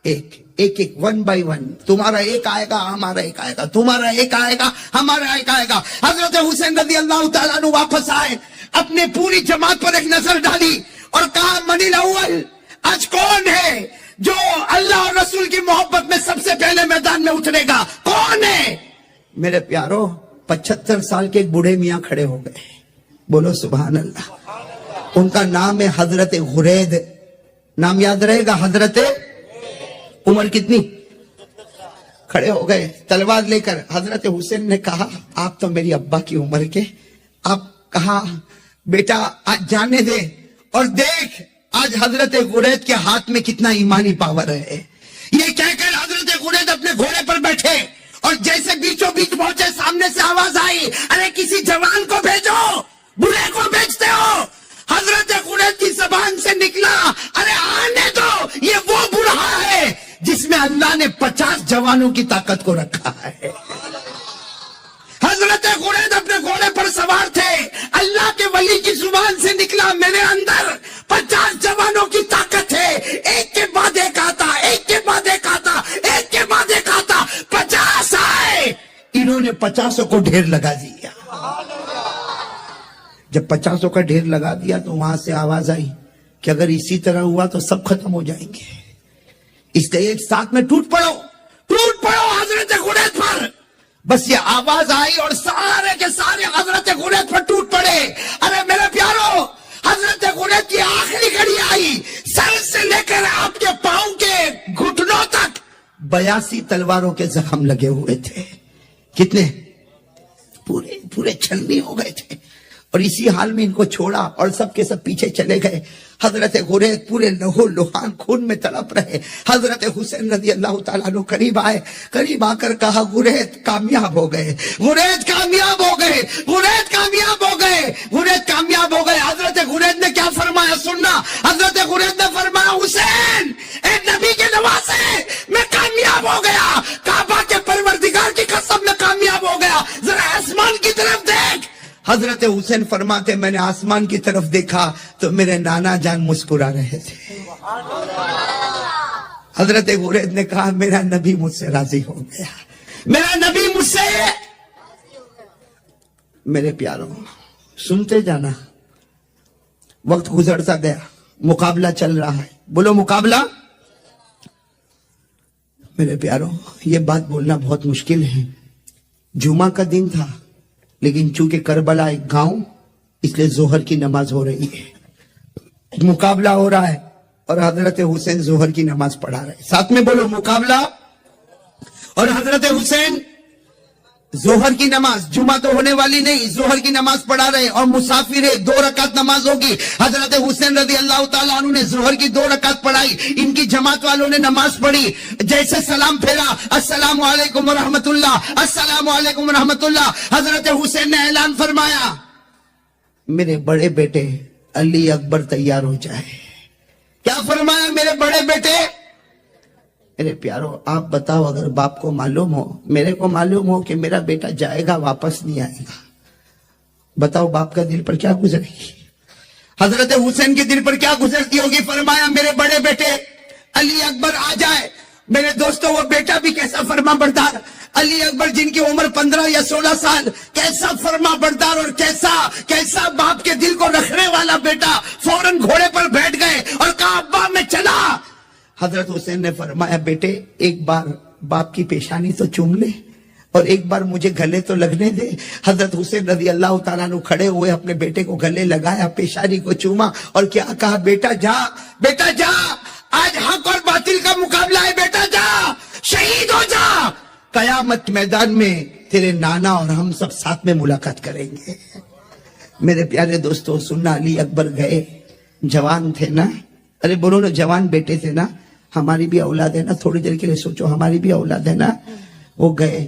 ایک، ایک ایک، ون بائی ون. تمہارا ایک آئے گا ہمارا ایک آئے گا، تمہارا ایک آئے گا ہمارا ایک آئے گا. حضرت حسین رضی اللہ تعالیٰ عنہ واپس آئے، اپنے پوری جماعت پر ایک نظر ڈالی اور کہا من الاول، آج کون ہے جو اللہ اور رسول کی محبت میں سب سے پہلے میدان میں اترے گا؟ کون ہے؟ میرے پیارو 75 سال کے ایک بوڑھے میاں کھڑے ہو گئے. بولو سبحان اللہ. ان کا نام ہے حضرت غرید. نام یاد رہے گا، حضرت. عمر کتنی؟ کھڑے ہو گئے تلوار لے کر. حضرت حسین نے کہا آپ تو میری ابا کی عمر کے. آپ کہا بیٹا آج جانے دے اور دیکھ آج حضرت غرید کے ہاتھ میں کتنا ایمانی پاور ہے. یہ کہہ کر حضرت غرید اپنے گھوڑے پر بیٹھے اور جیسے بیچوں بیچ پہنچے سامنے سے آواز آئی، ارے کسی جوان کو بھیجو، بوڑھے کو بھیجتے ہو. حضرت غرید کی زبان سے نکلا، ارے آنے دو، یہ وہ بوڑھا ہے جس میں اللہ نے 50 جوانوں کی طاقت کو رکھا ہے. حضرت غرید اپنے گھوڑے پر سوار تھے. اللہ کے ولی کی زبان سے نکلا، میرے اندر 50 جوانوں کی طاقت ہے. ایک کے بعد ایک آتا، ایک کے بعد ایک آتا، ایک کے بعد ایک آتا. 50 آئے، انہوں نے 50 کو ڈھیر لگا دیا. جب 50 کا ڈھیر لگا دیا تو وہاں سے آواز آئی کہ اگر اسی طرح ہوا تو سب ختم ہو جائیں گے، اس لیے ایک ساتھ میں ٹوٹ پڑو حضرت غرید پر. بس یہ آواز آئی اور سارے کے سارے حضرت غرید پر ٹوٹ پڑے. ارے میرے پیارو، حضرت غرید کی آخری گھڑی آئی، سر سے لے کر آپ کے پاؤں کے گھٹنوں تک 82 تلواروں کے زخم لگے ہوئے تھے. کتنے؟ پورے چھلنی ہو گئے تھے. اور اسی حال میں ان کو چھوڑا اور سب کے سب پیچھے چلے گئے. حضرت غرید پورے لہو لہان خون میں تڑپ رہے. حضرت حسین رضی اللہ تعالیٰ عنہ قریب آئے، قریب آ کر کہا غرید کامیاب ہو گئے، غرید کامیاب ہو گئے، غرید کامیاب ہو گئے، غرید کامیاب ہو گئے. حضرت غرید نے کیا فرمایا سننا. حضرت غرید نے فرمایا حسین اے نبی کے نواسے، میں کامیاب ہو گیا، کعبہ کے پروردگار کی قسم میں کامیاب ہو گیا. ذرا آسمان کی طرف دیکھ. حضرت حسین فرماتے میں نے آسمان کی طرف دیکھا تو میرے نانا جان مسکرا رہے تھے. حضرت غرید نے کہا میرا نبی مجھ سے راضی ہو گیا، میرا نبی مجھ سے. میرے پیاروں سنتے جانا، وقت گزرتا گیا، مقابلہ چل رہا ہے. بولو مقابلہ. میرے پیاروں یہ بات بولنا بہت مشکل ہے. جمعہ کا دن تھا لیکن چونکہ کربلا ایک گاؤں، اس لیے ظہر کی نماز ہو رہی ہے، مقابلہ ہو رہا ہے اور حضرت حسین ظہر کی نماز پڑھا رہے. ساتھ میں بولو مقابلہ. اور حضرت حسین ظہر کی نماز، جمعہ تو ہونے والی نہیں، ظہر کی نماز پڑھا رہے اور مسافر ہے، 2 رکعت نماز ہوگی. حضرت حسین رضی اللہ تعالیٰ عنہ نے ظہر کی 2 رکعت پڑھائی. ان کی جماعت والوں نے نماز پڑھی، جیسے سلام پھیرا السلام علیکم ورحمت اللہ، السلام علیکم ورحمت اللہ. حضرت حسین نے اعلان فرمایا میرے بڑے بیٹے علی اکبر تیار ہو جائے. کیا فرمایا؟ میرے بڑے بیٹے. میرے پیارو آپ بتاؤ، اگر باپ کو معلوم ہو، میرے کو معلوم ہو کہ میرا بیٹا جائے گا واپس نہیں آئے گا، بتاؤ باپ کا دل پر کیا گزرے گی؟ حضرت حسین کے دل پر کیا گزرتی ہوگی؟ فرمایا میرے بڑے بیٹے علی اکبر آ جائے. میرے دوستو وہ بیٹا بھی کیسا فرما بردار، علی اکبر جن کی عمر 15 یا 16 سال، کیسا فرما بردار اور کیسا باپ کے دل کو رکھنے والا بیٹا. فوراً گھوڑے پر بیٹھ گئے اور کہا ابا میں چلا. حضرت حسین نے فرمایا بیٹے ایک بار باپ کی پیشانی تو چوم لے اور ایک بار مجھے گلے تو لگنے دے. حضرت حسین رضی اللہ تعالیٰ عنہ کھڑے ہوئے، اپنے بیٹے کو گلے لگایا، پیشانی کو چوما اور کیا کہا بیٹا جا، بیٹا جا، آج حق اور باطل کا مقابلہ ہے، بیٹا جا، شہید ہو جا. قیامت میدان میں تیرے نانا اور ہم سب ساتھ میں ملاقات کریں گے. میرے پیارے دوستو سننا، علی اکبر گئے، جوان تھے نا، ارے بولو نا جوان بیٹے تھے نا، ہماری بھی اولاد ہے نا، تھوڑی دیر کے لیے سوچو ہماری بھی اولاد ہے نا. وہ گئے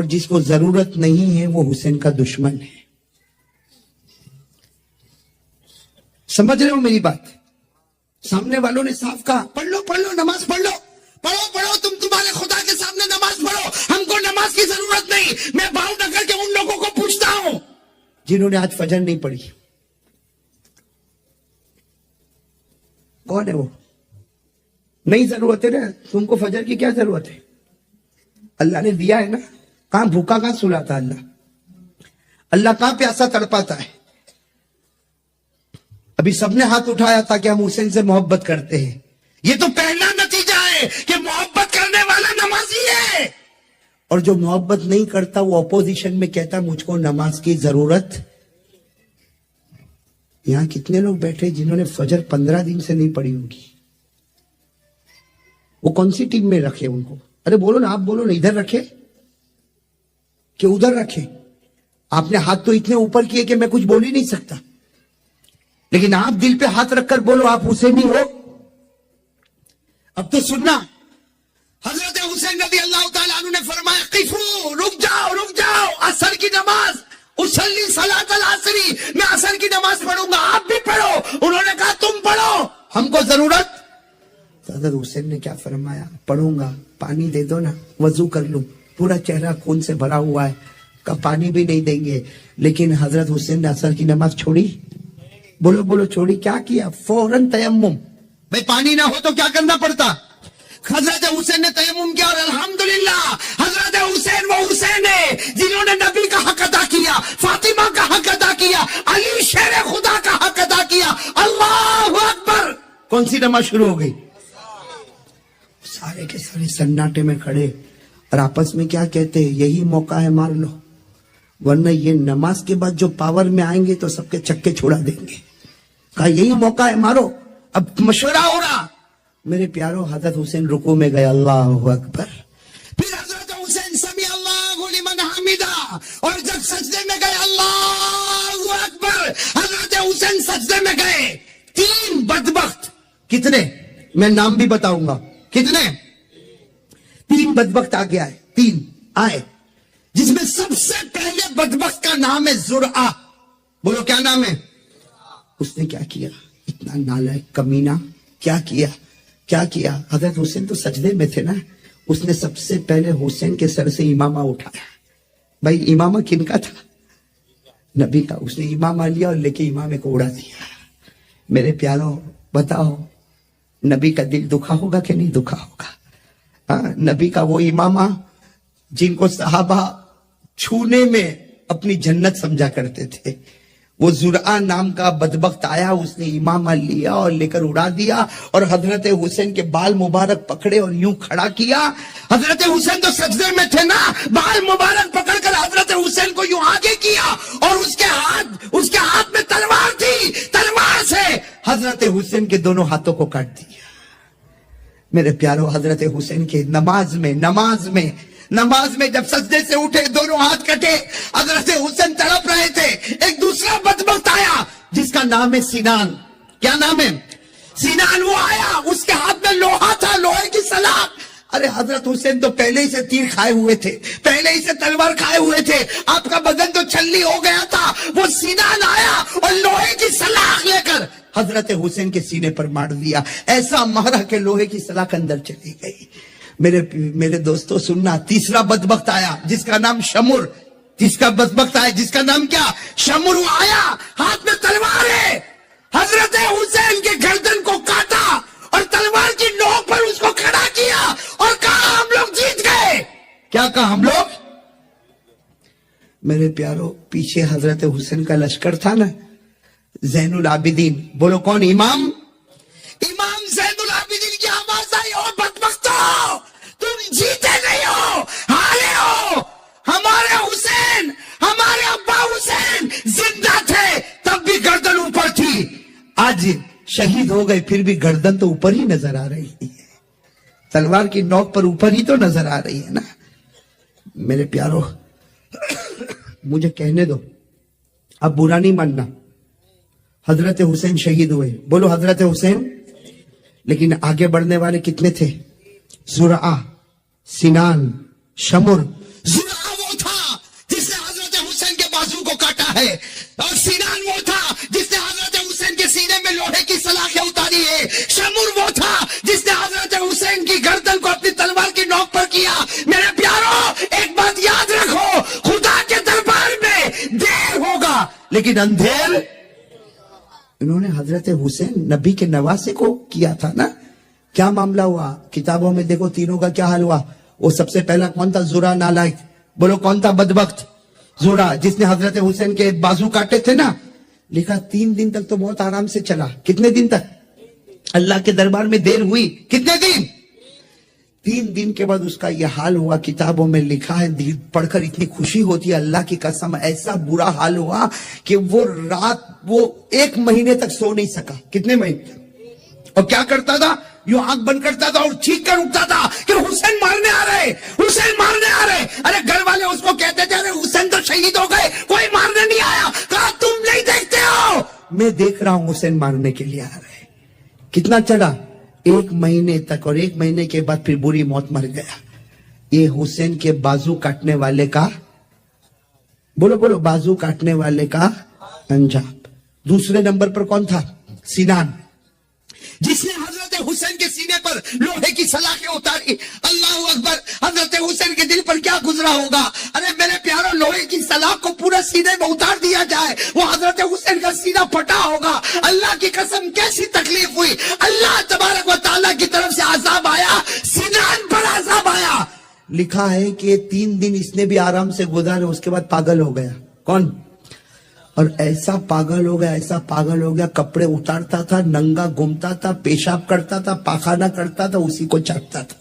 اور جس کو ضرورت نہیں ہے وہ حسین کا دشمن ہے. سمجھ رہے ہو میری بات؟ سامنے والوں نے صاف کہا پڑھ لو نماز پڑھ لو, پڑھو تم تمہارے خدا کے سامنے نماز پڑھو, ہم کو نماز کی ضرورت نہیں. میں بھاؤ نگر کے ان لوگوں کو پوچھتا ہوں جنہوں نے آج فجر نہیں پڑھی, کون ہے وہ؟ نہیں ضرورت ہے نا, تم کو فجر کی کیا ضرورت ہے؟ اللہ نے دیا ہے نا. کہاں بھوکا کہاں سلاتا اللہ کہاں پیاسا تڑپاتا ہے؟ ابھی سب نے ہاتھ اٹھایا تھا کہ ہم حسین سے محبت کرتے ہیں. یہ تو پہلا نتیجہ ہے کہ محبت کرنے والا نمازی ہے, اور جو محبت نہیں کرتا وہ اپوزیشن میں کہتا مجھ کو نماز کی ضرورت. یہاں کتنے لوگ بیٹھے جنہوں نے فجر 15 دن سے نہیں پڑھی ہوگی؟ وہ کون سی ٹیم میں رکھے ان کو؟ ارے بولو نا, آپ بولو نا, ادھر رکھے کہ ادھر رکھے؟ آپ نے ہاتھ تو اتنے اوپر کیے کہ میں کچھ بول ہی نہیں سکتا, لیکن آپ دل پہ ہاتھ رکھ کر بولو آپ حسینی ہو. اب تو سننا, حضرت حسین رضی اللہ تعالیٰ عنہ نے فرمایا قفو, رک جاؤ, عصر کی نماز, اصلی صلاۃ العصری, میں عصر کی نماز پڑھوں گا, آپ بھی پڑھو. انہوں نے کہا تم پڑھو, ہم کو ضرورت. حضرت حسین نے کیا فرمایا؟ پڑھوں گا, پانی دے دو نا, وضو کر لوں, پورا چہرہ خون سے بھرا ہوا ہے, کا پانی بھی نہیں دیں گے. لیکن حضرت حسین نے عصر کی نماز چھوڑی؟ بولو چھوڑی. کیا کیا؟ فوراً تیمم. بھائی پانی نہ ہو تو کیا کرنا پڑتا؟ حضرت حسین نے تیمم کیا, اور الحمدللہ حضرت حسین وہ حسین ہے جنہوں نے نبی کا حق ادا کیا, فاطمہ کا حق ادا کیا, علی شیر خدا کا حق ادا کیا. اللہ اکبر. کون سی نماز شروع ہو گئی؟ سارے کے سارے سناٹے میں کھڑے اور آپس میں کیا کہتے ہیں؟ یہی موقع ہے, مار لو, ورنہ یہ نماز کے بعد جو پاور میں آئیں گے تو سب کے چکے چھوڑا دیں گے. کہا یہی موقع ہے, مارو. اب مشورہ ہو رہا. میرے پیاروں, حضرت حسین رکوع میں گئے, اللہ اکبر. پھر حضرت حسین سمی اللہ لمن حمیدہ, اور جب سجدے میں گئے, اللہ اکبر, حضرت حسین سجدے میں گئے. 3 بدبخت, کتنے میں نام بھی بتاؤں گا, کتنے؟ 3 بدبخت آگے آئے, 3 آئے, جس میں سب سے پہلے بدبخت کا نام ہے زرعہ. بولو کیا نام ہے؟ اس نے کیا کیا؟ اتنا نالائق کمینہ, کیا کیا؟ حضرت حسین تو سجدے میں تھے نا, اس نے سب سے پہلے حسین کے سر سے امامہ اٹھایا. بھائی امامہ کن کا تھا؟ نبی کا. اس نے امامہ لیا اور لے کے امامے کو اڑا دیا. میرے پیاروں بتاؤ, نبی کا دل دکھا ہوگا کہ نہیں دکھا ہوگا؟ نبی کا وہ امامہ جن کو صحابہ چھونے میں اپنی جنت سمجھا کرتے تھے, وہ زرعہ نام کا بدبخت آیا, اس نے امامہ لیا اور لے کر اڑا دیا, اور حضرت حسین کے بال مبارک پکڑے اور یوں کھڑا کیا. حضرت حسین تو سجدے میں تھے نا, بال مبارک پکڑ کر حضرت حسین کو یوں آگے کیا, اور اس کے ہاتھ میں تلوار تھی, تلوار سے حضرت حسین کے دونوں ہاتھوں کو کاٹ دیا. میرے پیاروں, حضرت حسین کے نماز میں جب سجدے سے اٹھے, دونوں ہاتھ کٹے, حضرت حسین تڑپ رہے تھے. ایک دوسرا بدبخت آیا جس کا نام ہے سینان. کیا نام ہے؟ سینان. وہ آیا, اس کے ہاتھ میں لوہا تھا, لوہے کی سلاخ. ارے حضرت حسین تو پہلے ہی سے تیر کھائے ہوئے تھے, پہلے ہی سے تلوار کھائے ہوئے تھے, آپ کا بدن تو چھلی ہو گیا تھا. وہ سینان آیا اور لوہے کی سلاخ لے کر حضرت حسین کے سینے پر مار دیا. ایسا مارا کہ لوہے کی سلاخ اندر چلی گئی. میرے دوستو سننا, تیسرا بدبخت آیا جس کا نام شمر. جس کا نام کیا؟ شمر. وہ آیا, ہاتھ میں تلوار ہے, حضرت حسین کے گردن کو کاٹا اور تلوار کی نوک پر اس کو کھڑا کیا اور کہا ہم لوگ جیت گئے. کیا کہا ہم لوگ؟ میرے پیاروں, پیچھے حضرت حسین کا لشکر تھا نا, زین العابدین. بولو کون؟ امام زین العابدین کی آواز آئی, اور بدبختو تم جیتے نہیں ہو, ہارے ہو. ہمارے حسین, ہمارے ابا حسین زندہ تھے تب بھی گردن اوپر تھی, آج شہید ہو گئے پھر بھی گردن تو اوپر ہی نظر آ رہی ہے, تلوار کی نوک پر اوپر ہی تو نظر آ رہی ہے نا. میرے پیارو, مجھے کہنے دو, اب برا نہیں ماننا. حضرت حسین شہید ہوئے, بولو حضرت حسین. لیکن آگے بڑھنے والے کتنے تھے؟ زرعہ, سنان, شمر. زرعہ وہ ہے. اور سینان وہ تھا جس نے حضرت حسین کے سینے میں لوہے کی سلاخیں اتاری ہے. شمر وہ تھا جس نے حضرت حسین کی گردن کو اپنی تلوار کی نوک پر کیا. میرے پیارو ایک بات یاد رکھو, خدا کے دربار میں دیر ہوگا لیکن اندھیر. انہوں نے حضرت حسین نبی کے نواسے کو کیا تھا نا. کیا معاملہ ہوا کتابوں میں دیکھو تینوں کا کیا حال ہوا. وہ سب سے پہلا کون تھا؟ زرا نالائق. بولو کون تھا بدبخت؟ زرا, جس نے حضرت حسین کے بازو کاٹے تھے نا. لکھا 3 دن تک تو بہت آرام سے چلا. کتنے دن تک؟ اللہ کے دربار میں دیر ہوئی. کتنے دن؟ 3 دن کے بعد اس کا یہ حال ہوا. کتابوں میں لکھا ہے, پڑھ کر اتنی خوشی ہوتی ہے, اللہ کی قسم ایسا برا حال ہوا کہ وہ رات وہ 1 مہینے تک سو نہیں سکا. کتنے مہینے؟ اور کیا کرتا تھا؟ یوں آنکھ بند کرتا تھا اور چیخ کر اٹھتا تھا کہ حسین مارنے آ رہے, حسین مارنے آ رہے. ارے گھر والے اس کو کہتے تھے ارے حسین تو شہید ہو گئے, کوئی مارنے نہیں آیا. کہا تم نہیں دیکھتے ہو, میں دیکھ رہا ہوں حسین مارنے کے لیے آ رہے. کتنا چڑھا؟ 1 مہینے تک. اور 1 مہینے کے بعد پھر بری موت مر گیا. یہ حسین کے بازو کاٹنے والے کا, بولو بولو, بازو کاٹنے والے کا انجام. دوسرے نمبر پر کون تھا؟ سینان, جس نے حضرت حسین کے سینے پر لوہے کی سلاخیں اتاری. اللہ اکبر. حضرت حسین کے دل پر کیا گزرا ہوگا. ارے میرے پیارو, لوہے کی سلاخ کو پورے سینے میں اتار دیا جائے, وہ حضرت حسین کا سینہ پھٹا ہوگا. اللہ کی قسم کیسی تکلیف ہوئی. اللہ تبارک و تعالیٰ کی طرف سے عذاب آیا, سینان پر عذاب آیا. لکھا ہے کہ 3 دن اس نے بھی آرام سے گزارے, اس کے بعد پاگل ہو گیا. کون؟ اور ایسا پاگل ہو گیا, ایسا پاگل ہو گیا, کپڑے اتارتا تھا, ننگا گھومتا تھا, پیشاب کرتا تھا, پاخانہ کرتا تھا, اسی کو چاٹتا تھا.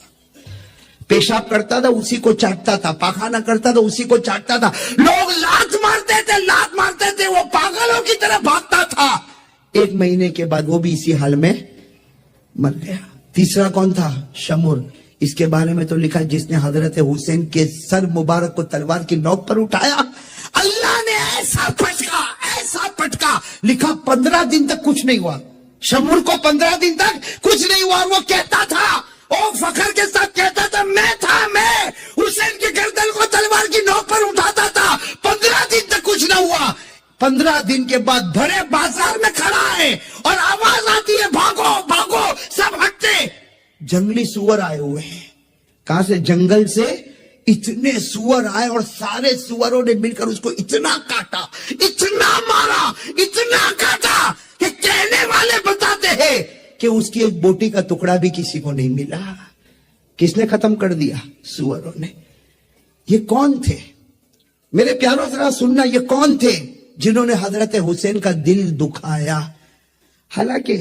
پیشاب کرتا تھا, اسی کو چاٹتا تھا, پاخانہ کرتا تھا, اسی کو چاٹتا تھا. لوگ لات مارتے تھے, لات مارتے تھے, وہ پاگلوں کی طرح بھاگتا تھا. 1 مہینے کے بعد وہ بھی اسی حال میں مر گیا. تیسرا کون تھا؟ شمر. اس کے بارے میں تو لکھا جس نے حضرت حسین کے سر مبارک کو تلوار کی نوک پر اٹھایا, اللہ نے ایسا پٹکا. لکھا 15 دن تک کچھ نہیں ہوا. شمر کو 15 دن تک کچھ نہیں ہوا. وہ کہتا تھا, او فخر کے ساتھ کہتا تھا, میں حسین کی گردن کو تلوار کی نوک پر اٹھاتا تھا. 15 دن تک کچھ نہ ہوا. 15 دن کے بعد بڑے بازار میں کھڑا ہے اور آواز آتی ہے, بھاگو بھاگو, سب ہٹتے. جنگلی سور آئے ہوئے ہیں. کہاں سے؟ جنگل سے. اتنے سور آئے اور سارے سوروں نے مل کر اس کو اتنا کاٹا, اتنا مارا, اتنا کاٹا کہ کہنے والے بتاتے ہیں کہ اس کی ایک بوٹی کا ٹکڑا بھی کسی کو نہیں ملا. کس نے ختم کر دیا؟ سوروں نے. یہ کون تھے میرے پیاروں؟ ذرا سننا, یہ کون تھے جنہوں نے حضرت حسین کا دل دکھایا؟ حالانکہ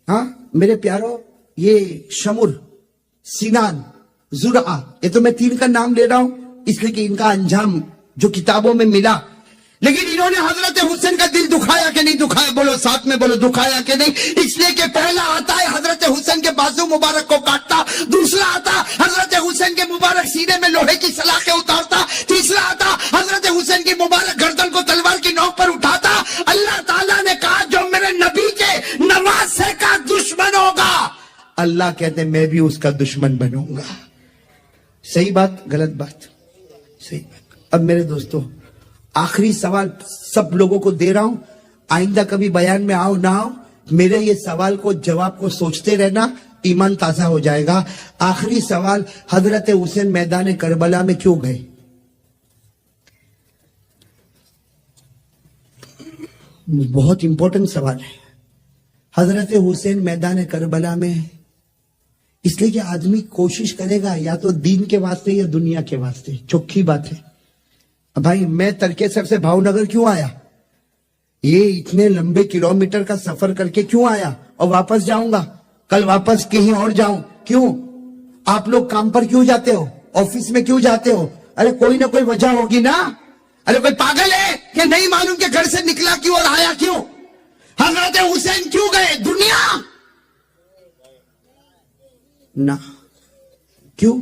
ہاں میرے پیاروں, یہ شمر, سینان, زرعہ, یہ تو میں 3 کا نام لے رہا ہوں اس لیے کہ ان کا انجام جو کتابوں میں ملا. لیکن انہوں نے حضرت حسین کا دل دکھایا کہ نہیں دکھایا؟ بولو ساتھ میں بولو, دکھایا کہ نہیں؟ اس لیے کہ پہلا آتا ہے حضرت حسین کے بازو مبارک کو کاٹتا, دوسرا آتا حضرت حسین کے مبارک سینے میں لوہے کی سلاخیں اتارتا, تیسرا آتا حضرت حسین کی مبارک گردن کو تلوار کی نوک پر اٹھاتا. اللہ تعالیٰ نے کہا جو میرے نبی کے نواسے کا دشمن ہوگا, اللہ کہتے میں بھی اس کا دشمن بنوں گا. صحیح بات, غلط بات؟ صحیح بات. اب میرے دوستو, آخری سوال سب لوگوں کو دے رہا ہوں, آئندہ کبھی بیان میں آؤ نہ آؤ, میرے یہ سوال کو جواب کو سوچتے رہنا, ایمان تازہ ہو جائے گا. آخری سوال, حضرت حسین میدان کربلا میں کیوں گئے؟ بہت امپورٹنٹ سوال ہے. حضرت حسین میدان کربلا میں اس لیے کہ آدمی کوشش کرے گا یا تو دین کے واسطے یا دنیا کے واسطے. چوکھی بات ہے بھائی, میں ترکیسر سے بھاؤ نگر کیوں آیا؟ یہ اتنے لمبے کلومیٹر کا سفر کر کے کیوں آیا؟ اور واپس جاؤں گا, کل واپس کہیں اور جاؤں. کیوں؟ آپ لوگ کام پر کیوں جاتے ہو, آفس میں کیوں جاتے ہو؟ ارے کوئی نہ کوئی وجہ ہوگی نا. ارے کوئی پاگل ہے کہ نہیں معلوم کہ گھر سے نکلا کیوں اور آیا کیوں؟ حضرت حسین کیوں گئے؟ دنیا نہ. کیوں؟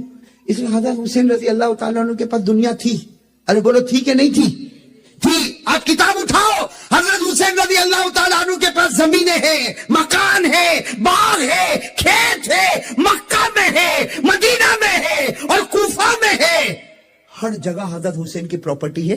اس لیے حضرت حسین رضی اللہ تعالیٰ عنہ کے پاس دنیا تھی. ارے بولو تھی کہ نہیں تھی؟ تھی. آپ کتاب اٹھاؤ, حضرت حسین رضی اللہ تعالیٰ عنہ کے پاس زمینیں ہیں, مکان ہے, باغ ہے, کھیت ہے, مکہ میں ہے, مدینہ میں ہے اور کوفہ میں ہے. ہر جگہ حضرت حسین کی پراپرٹی ہے.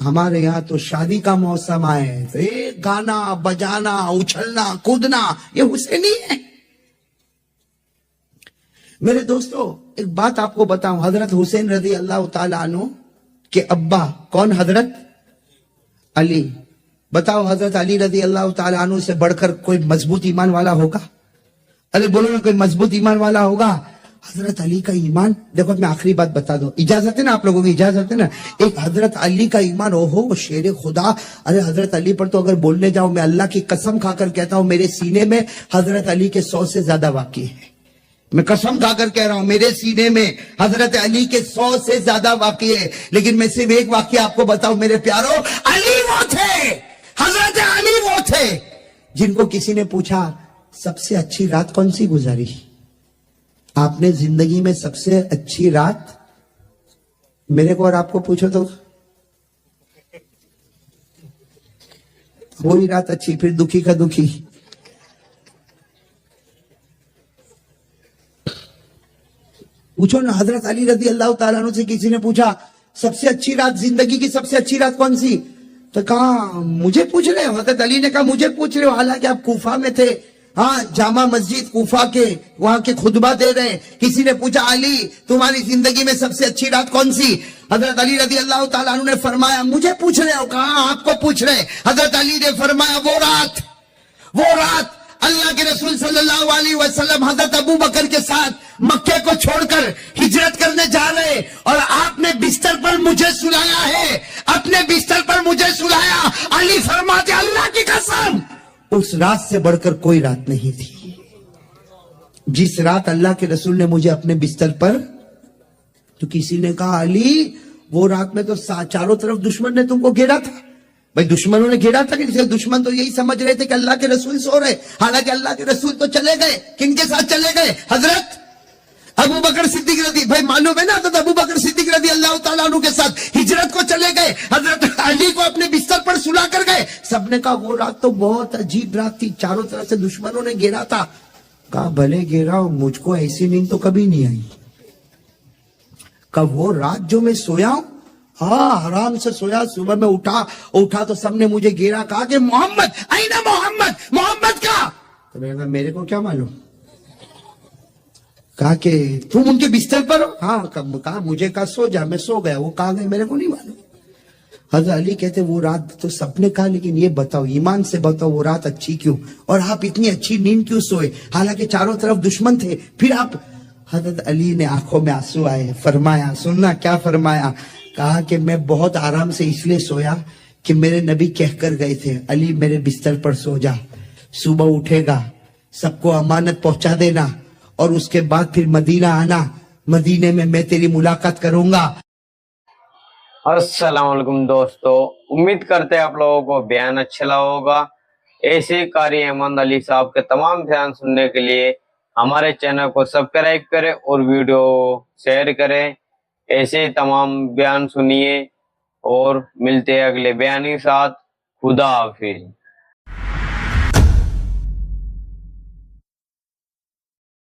ہمارے یہاں تو شادی کا موسم آئے تو ایک گانا بجانا اچھلنا کودنا، یہ حسینی ہے۔ میرے دوستو ایک بات آپ کو بتاؤں، حضرت حسین رضی اللہ تعالیٰ عنہ کے ابا کون؟ حضرت علی۔ بتاؤ حضرت علی رضی اللہ تعالیٰ عنہ سے بڑھ کر کوئی مضبوط ایمان والا ہوگا؟ ارے بولو نا، کوئی مضبوط ایمان والا ہوگا؟ حضرت علی کا ایمان دیکھو، میں آخری بات بتا دو، اجازت ہے نا آپ لوگوں کی؟ اجازت ہے نا؟ ایک حضرت علی کا ایمان، اوہو شیر خدا۔ ارے حضرت علی پر تو اگر بولنے جاؤ، میں اللہ کی قسم کھا کر کہتا ہوں میرے سینے میں حضرت علی کے 100 سے زیادہ واقعے ہیں۔ میں قسم کھا کر کہہ رہا ہوں میرے سینے میں حضرت علی کے 100 سے زیادہ واقعے ہیں، لیکن میں صرف ایک واقعہ آپ کو بتاؤں میرے پیارو، علی وہ تھے، حضرت علی وہ تھے جن کو کسی نے پوچھا سب سے اچھی رات کون سی گزاری؟ آپ نے زندگی میں سب سے اچھی رات، میرے کو اور آپ کو پوچھو تو وہی رات اچھی، پھر دکھی کا دکھی۔ پوچھو نا، حضرت علی رضی اللہ تعالیٰ عنہ سے کسی نے پوچھا سب سے اچھی رات، زندگی کی سب سے اچھی رات کون سی؟ تو کہا مجھے پوچھ رہے ہو؟ حضرت علی نے کہا مجھے پوچھ رہے ہو، حالانکہ آپ کوفہ میں تھے، ہاں جامع مسجد کوفہ کے وہاں کے خطبہ دے رہے ہیں۔ کسی نے پوچھا علی تمہاری زندگی میں سب سے اچھی رات کون سی؟ حضرت علی رضی اللہ تعالیٰ عنہ نے فرمایا مجھے پوچھ رہے ہو؟ کہا آپ کو پوچھ رہے ہیں۔ حضرت علی نے فرمایا وہ رات اللہ کے رسول صلی اللہ علیہ وسلم حضرت ابو بکر کے ساتھ مکے کو چھوڑ کر ہجرت کرنے جا رہے، اور آپ نے بستر پر مجھے سلایا ہے، اپنے بستر پر مجھے سلایا۔ علی فرماتے اللہ کی قسم اس رات سے بڑھ کر کوئی رات نہیں تھی جس رات اللہ کے رسول نے مجھے اپنے بستر پر۔ تو کسی نے کہا علی وہ رات میں تو چاروں طرف دشمن نے تم کو گھیرا تھا۔ بھائی دشمنوں نے گھیرا تھا کہ دشمن تو یہی سمجھ رہے تھے کہ اللہ کے رسول سو رہے، حالانکہ اللہ کے رسول تو چلے گئے۔ کن کے ساتھ چلے گئے؟ حضرت ابو بکر صدیق رضی، بھائی معلوم ہے نا، حضرت ابو بکر صدیق رضی اللہ تعالیٰ عنہ کے ساتھ ہجرت کو چلے گئے، حضرت علی کو اپنے بستر پر سلا کر گئے۔ سب نے کہا وہ رات تو بہت عجیب رات تھی، چاروں طرف سے دشمنوں نے گھیرا تھا۔ کہا بھلے گھیرا ہو، مجھ کو ایسی نیند تو کبھی نہیں آئی۔ کہا وہ رات جو میں سویا ہوں، ہاں آرام سے سویا، صبح میں اٹھا تو سب نے مجھے گھیرا، کہا کہ محمد اینا محمد کا؟ تو میں نے کہا میرے کو کیا معلوم؟ کہا کہ تم ان کے بستر پر ہو؟ ہاں۔ کہا مجھے کہا سو جا، میں سو گیا، وہ کہاں گئے میرے کو نہیں معلوم۔ حضرت علی کہتے وہ رات تو سب نے کہا، لیکن یہ بتاؤ ایمان سے بتاؤ وہ رات اچھی کیوں، اور آپ اتنی اچھی نیند کیوں سوئے حالانکہ چاروں طرف دشمن تھے؟ پھر آپ، حضرت علی نے آنکھوں میں آنسو آئے، فرمایا سننا کیا فرمایا، کہا کہ میں بہت آرام سے اس لیے سویا کہ میرے نبی کہہ کر گئے تھے علی میرے بستر پر سو جا، صبح اٹھے گا سب کو امانت پہنچا دینا، اور اس کے بعد پھر مدینہ آنا، مدینے میں میں تیری ملاقات کروں گا۔ السلام علیکم دوستو، امید کرتے ہیں آپ لوگوں کو بیان اچھا لگا ہوگا۔ ایسے قاری احمد علی صاحب کے تمام بیان سننے کے لیے ہمارے چینل کو سبسکرائب کریں اور ویڈیو شیئر کریں۔ ایسے تمام بیان سنیے، اور ملتے ہیں اگلے بیان کے ساتھ۔ خدا حافظ۔